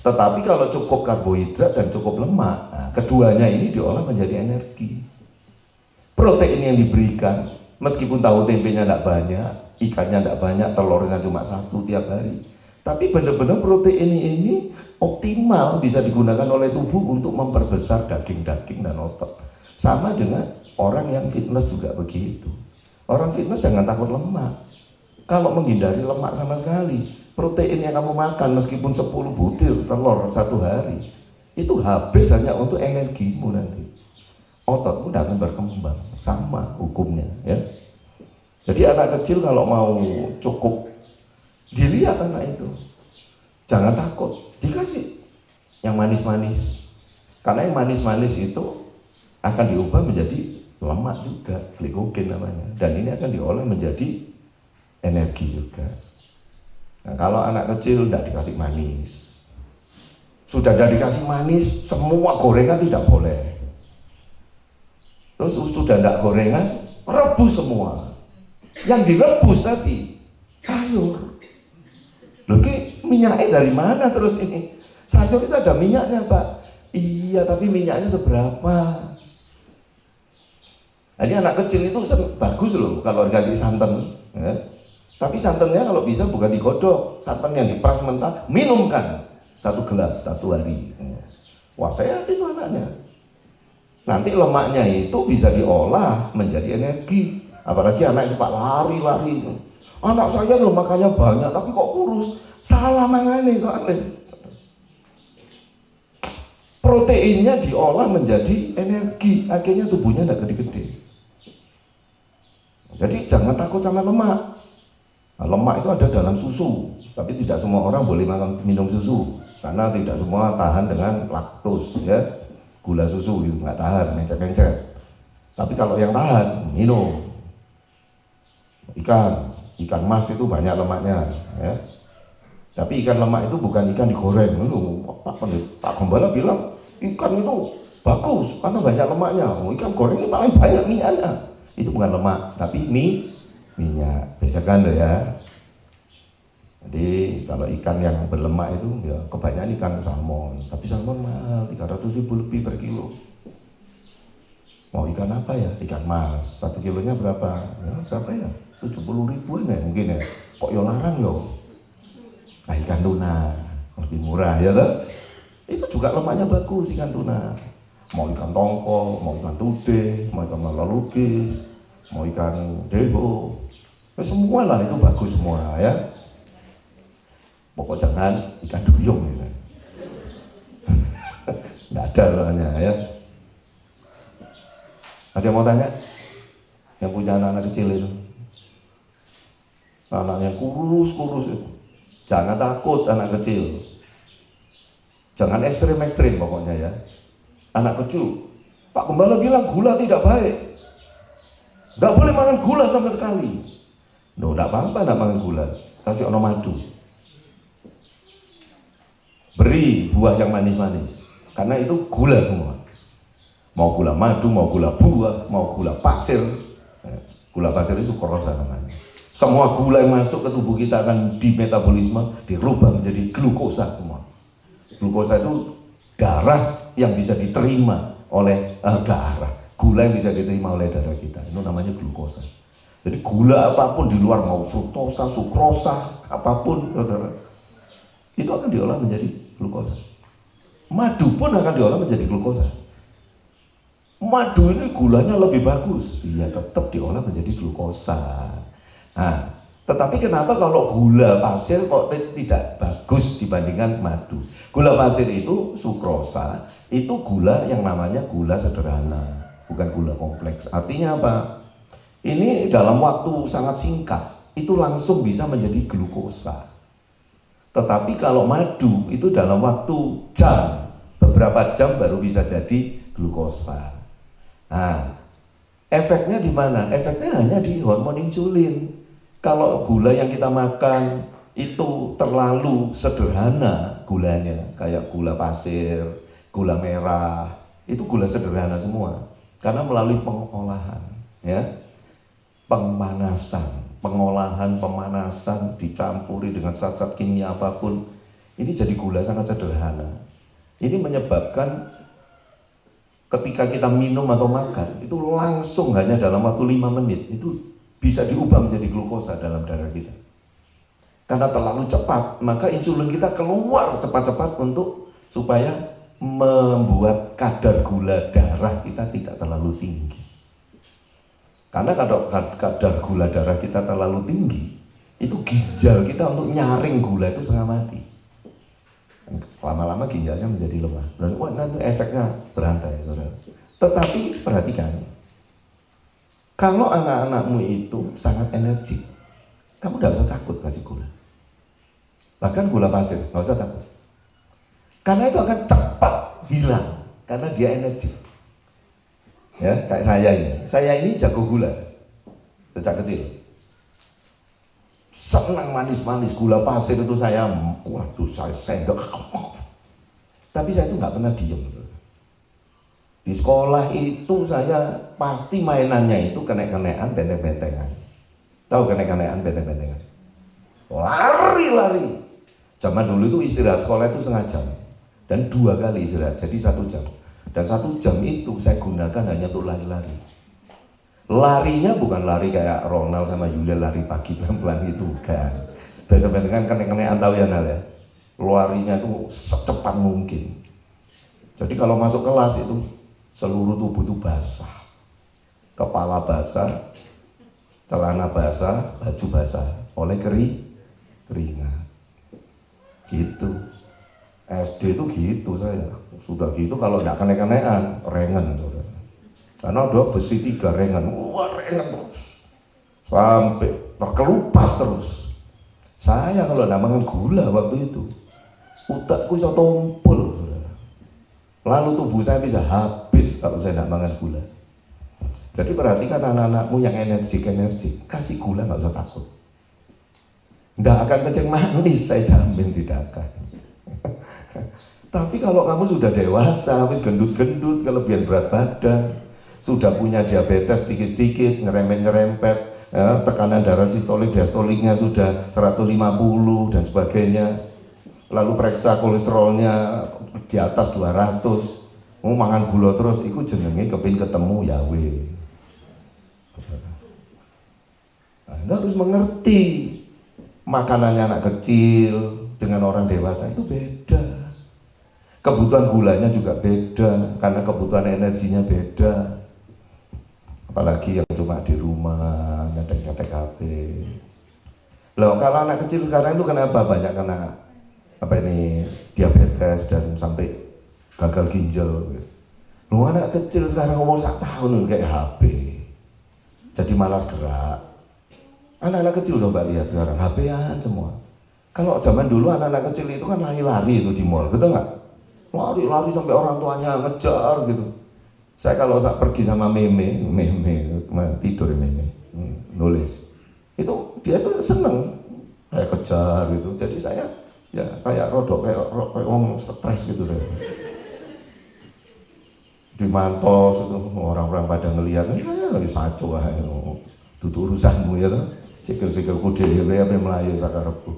Tetapi kalau cukup karbohidrat dan cukup lemak, nah, keduanya ini diolah menjadi energi. Protein yang diberikan, meskipun tahu tempenya tidak banyak, ikannya tidak banyak, telurnya cuma 1 tiap hari, tapi benar-benar protein ini optimal bisa digunakan oleh tubuh untuk memperbesar daging-daging dan otot. Sama dengan orang yang fitness juga begitu. Orang fitness jangan takut lemak. Kalau menghindari lemak sama sekali, protein yang kamu makan meskipun 10 butir telur 1 hari, itu habis hanya untuk energimu nanti. Ototmu tidak akan berkembang, sama hukumnya ya. Jadi anak kecil kalau mau cukup, dilihat anak itu, jangan takut, dikasih yang manis-manis, karena yang manis-manis itu akan diubah menjadi lemak juga, glikogen namanya, dan ini akan diolah menjadi energi juga. Nah, kalau anak kecil tidak dikasih manis, sudah tidak dikasih manis, semua gorengan tidak boleh. Terus sudah tidak gorengan, rebus semua. Yang direbus tapi sayur. Loh, minyaknya dari mana terus ini? Sayur itu ada minyaknya, Pak. Iya, tapi minyaknya seberapa? Jadi anak kecil itu bagus loh kalau dikasih santan. Ya. Tapi santannya kalau bisa bukan digodok, santan yang diperas mentah, minumkan 1 gelas 1 hari. Wah, saya itu anaknya. Nanti lemaknya itu bisa diolah menjadi energi. Apalagi anak suka lari-lari. Anak saya loh makannya banyak tapi kok kurus. Salah mangane soalnya. Proteinnya diolah menjadi energi. Akhirnya tubuhnya tidak gede-gede. Jadi jangan takut sama lemak. Nah, lemak itu ada dalam susu. Tapi tidak semua orang boleh minum susu. Karena tidak semua tahan dengan laktos ya. Gula susu gitu, nggak tahan, mencet-mencet. Tapi kalau yang tahan, minum ikan mas itu banyak lemaknya ya. Tapi ikan lemak itu bukan ikan digoreng. Pak Gembala bilang ikan itu bagus karena banyak lemaknya. Ikan goreng ini paling banyak minyaknya. Itu bukan lemak, tapi minyak. Bedakan loh ya. Jadi kalau ikan yang berlemak itu ya kebanyakan ikan salmon, tapi salmon mahal, 300.000 lebih per kilo. Mau ikan apa ya? Ikan mas, 1 kilonya berapa? Ya berapa ya? 70.000-an ya mungkin ya. Kok ya larang yo? Nah, ikan tuna lebih murah ya toh? Itu juga lemaknya bagus ikan tuna. Mau ikan tongkol, mau ikan tude, mau ikan malalukis, mau ikan debo, ya semua lah itu bagus semua ya. Pokok jangan ikan duyung ya. Nggak ada soalnya ya. Ada yang mau tanya? Yang punya anak-anak kecil itu, anak yang kurus-kurus itu, jangan takut anak kecil. Jangan ekstrim-ekstrim pokoknya ya. Anak kecil, Pak Gembala bilang gula tidak baik. Nggak boleh makan gula sama sekali. Loh, nggak apa-apa nggak makan gula. Kasih ono madu. Beri buah yang manis-manis, karena itu gula semua. Mau gula madu, mau gula buah, mau gula pasir. Gula pasir itu sukrosa namanya. Semua gula yang masuk ke tubuh kita akan dimetabolisme, dirubah menjadi glukosa semua. Glukosa itu darah yang bisa diterima oleh darah. Gula yang bisa diterima oleh darah kita, itu namanya glukosa. Jadi gula apapun di luar, mau fruktosa, sukrosa, apapun, saudara, itu akan diolah menjadi glukosa. Madu pun akan diolah menjadi glukosa. Madu ini gulanya lebih bagus, iya tetap diolah menjadi glukosa. Nah, tetapi kenapa kalau gula pasir kok tidak bagus dibandingkan madu? Gula pasir itu sukrosa, itu gula yang namanya gula sederhana, bukan gula kompleks. Artinya apa? Ini dalam waktu sangat singkat, itu langsung bisa menjadi glukosa. Tetapi kalau madu itu dalam waktu jam, beberapa jam baru bisa jadi glukosa. Nah, efeknya di mana? Efeknya hanya di hormon insulin. Kalau gula yang kita makan itu terlalu sederhana gulanya, kayak gula pasir, gula merah, itu gula sederhana semua. Karena melalui pengolahan, ya, pengolahan, pemanasan, dicampuri dengan zat-zat kimia apapun, ini jadi gula sangat sederhana. Ini menyebabkan ketika kita minum atau makan, itu langsung hanya dalam waktu 5 menit, itu bisa diubah menjadi glukosa dalam darah kita. Karena terlalu cepat, maka insulin kita keluar cepat-cepat supaya membuat kadar gula darah kita tidak terlalu tinggi. Karena kalau kadar gula darah kita terlalu tinggi, itu ginjal kita untuk nyaring gula itu setengah mati. Lama-lama ginjalnya menjadi lemah. Dan nanti efeknya berantai, saudara. Tetapi perhatikan, kalau anak-anakmu itu sangat energik, kamu tidak usah takut kasih gula. Bahkan gula pasir, nggak usah takut. Karena itu akan cepat hilang, karena dia energik. Ya, kayak saya ini jago gula sejak kecil. Senang manis-manis, gula pasir itu saya, waduh, saya sendok. Tapi saya itu nggak pernah diem. Di sekolah itu saya pasti mainannya itu kenek-kenekan, benteng-bentengan. Tahu kenek-kenekan, benteng-bentengan? Lari-lari. Zaman dulu itu istirahat sekolah itu setengah jam. Dan 2 kali istirahat, jadi 1 jam. Dan 1 jam itu saya gunakan hanya untuk lari-lari. Larinya bukan lari kayak Ronald sama Yulia lari pagi pelan-pelan itu, bukan. Benteng-bentengan kenek-kenekan, tahu ya Nal ya? Larinya itu secepat mungkin. Jadi kalau masuk kelas itu seluruh tubuh itu basah, kepala basah, celana basah, baju basah oleh keringat. Gitu. SD itu gitu saya. Sudah gitu kalau tidak kenek-kenekan, rengen, saudara. Karena ada besi 3 rengen, wah rengen terus, sampai terkelupas terus. Saya kalau tidak makan gula waktu itu, utakku bisa tumpul, saudara. Lalu tubuh saya bisa habis kalau saya tidak makan gula. Jadi perhatikan anak-anakmu yang energik, kasih gula, nggak usah takut. Nggak akan kencing manis, saya jamin tidak akan. Tapi kalau kamu sudah dewasa, habis gendut-gendut, kelebihan berat badan, sudah punya diabetes sedikit-sedikit, nyerempet-nyerempet, ya, tekanan darah sistolik, diastoliknya sudah 150 dan sebagainya, lalu periksa kolesterolnya di atas 200, mau makan gula terus, itu jenenge kepin ketemu Yawe. Nah, Anda harus mengerti, makanannya anak kecil dengan orang dewasa itu beda. Kebutuhan gulanya juga beda, karena kebutuhan energinya beda. Apalagi yang cuma di rumah, nyetek-nyetek HP. Loh, kalau anak kecil sekarang itu kenapa banyak kena diabetes dan sampai gagal ginjal. Loh, anak kecil sekarang umur 1 tahun kayak HP. Jadi malas gerak. Anak-anak kecil coba lihat sekarang, HP-an semua. Kalau zaman dulu anak-anak kecil itu kan lari-lari itu di mall, betul nggak? Lari-lari sampai orang tuanya ngejar gitu. Saya kalau pergi sama meme tidur meme, nulis, itu dia tuh seneng, kayak kejar gitu. Jadi saya ya kayak rodok, kayak orang stres gitu saya. Dimantos itu orang-orang pada ngelihat, saya saco ah, tutur urusanmu ya tuh. Sikil-sikil kude apa melayu sakarepku.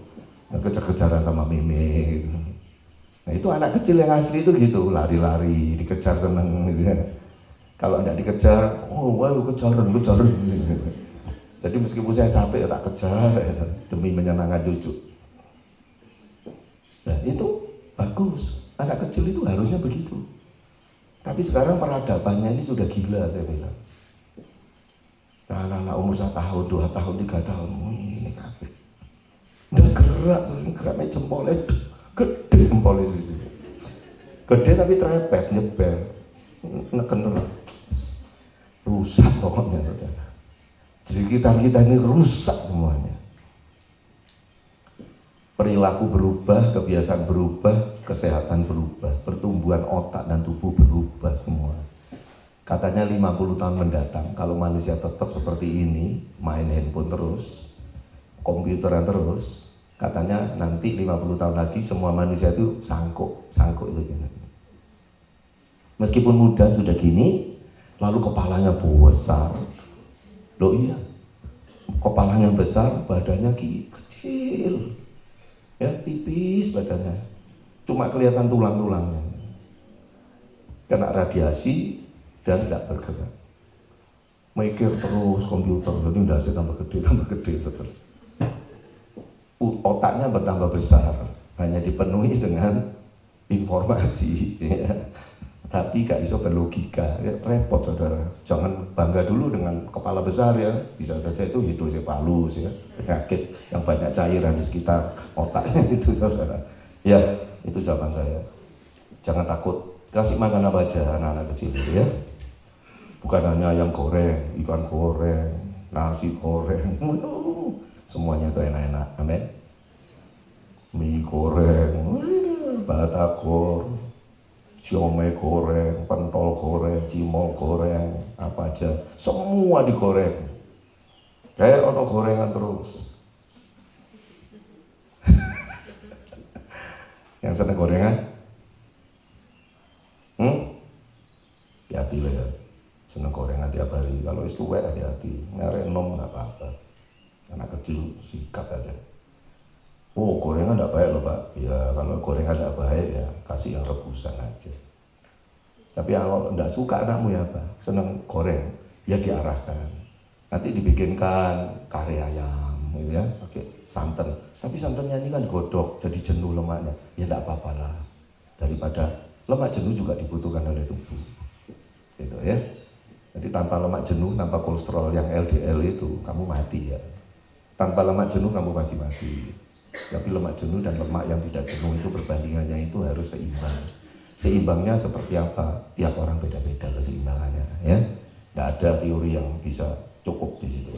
Kejar-kejaran sama meme gitu. Nah itu anak kecil yang asli itu gitu, lari-lari, dikejar seneng gitu ya. Kalau tidak dikejar, oh wah kejaran gitu. Jadi meskipun saya capek ya tak kejar ya, demi menyenangkan cucu. Nah itu bagus, anak kecil itu harusnya begitu. Tapi sekarang peradabannya ini sudah gila saya bilang. Nah, anak-anak umur 1 tahun, 2 tahun, 3 tahun, ini kabeh. Nggak gerak, geraknya jempolnya gede jempolnya itu. Gede tapi trepes, nyeber, neken rusak pokoknya saudara. Sekitar kita ini rusak semuanya. Perilaku berubah, kebiasaan berubah, kesehatan berubah, pertumbuhan otak dan tubuh berubah semua. Katanya 50 tahun mendatang kalau manusia tetap seperti ini, main handphone terus, komputeran terus, katanya nanti 50 tahun lagi semua manusia itu sangkuk itu. Meskipun muda sudah gini, lalu kepalanya besar. Loh iya, kepalanya besar, badannya kecil, ya tipis badannya, cuma kelihatan tulang-tulangnya, kena radiasi dan tidak bergerak, mikir terus komputer, jadi tidak saya tambah gede terus. Otaknya bertambah besar, hanya dipenuhi dengan informasi, ya. Tapi gak bisa berlogika, ya, repot saudara. Jangan bangga dulu dengan kepala besar ya, bisa saja itu hidrosefalus ya, penyakit yang banyak cairan di sekitar otaknya itu saudara. Ya, itu jawaban saya. Jangan takut, kasih makan apa aja anak-anak kecil itu ya. Bukan hanya ayam goreng, ikan goreng, nasi goreng, semuanya itu enak-enak, amin. Mie goreng, batagor, siomay goreng, pentol goreng, cimol goreng, apa aja, semua digoreng. Kayak ono gorengan terus. Yang seneng gorengan? Hati-hati lah ya. Seneng gorengan tiap hari. Kalau itu tuwek hati-hati. Merek nom nggak apa-apa. Anak kecil sikat aja. Oh gorengan nggak baik loh Pak. Ya kalau gorengan nggak baik ya kasih yang rebusan aja. Tapi kalau nggak suka anakmu ya Pak, seneng goreng, ya diarahkan. Nanti dibikinkan kari ayam, gitu ya, pakai santan. Tapi santannya ini kan digodok, jadi jenuh lemaknya. Ya nggak apa-apa lah. Daripada lemak jenuh juga dibutuhkan oleh tubuh. Gitu ya. Jadi tanpa lemak jenuh, tanpa kolesterol yang LDL itu, kamu mati ya. Tanpa lemak jenuh kamu pasti mati. Tapi lemak jenuh dan lemak yang tidak jenuh itu perbandingannya itu harus seimbang. Seimbangnya seperti apa? Tiap orang beda-beda keseimbangannya ya. Tidak ada teori yang bisa cukup di situ.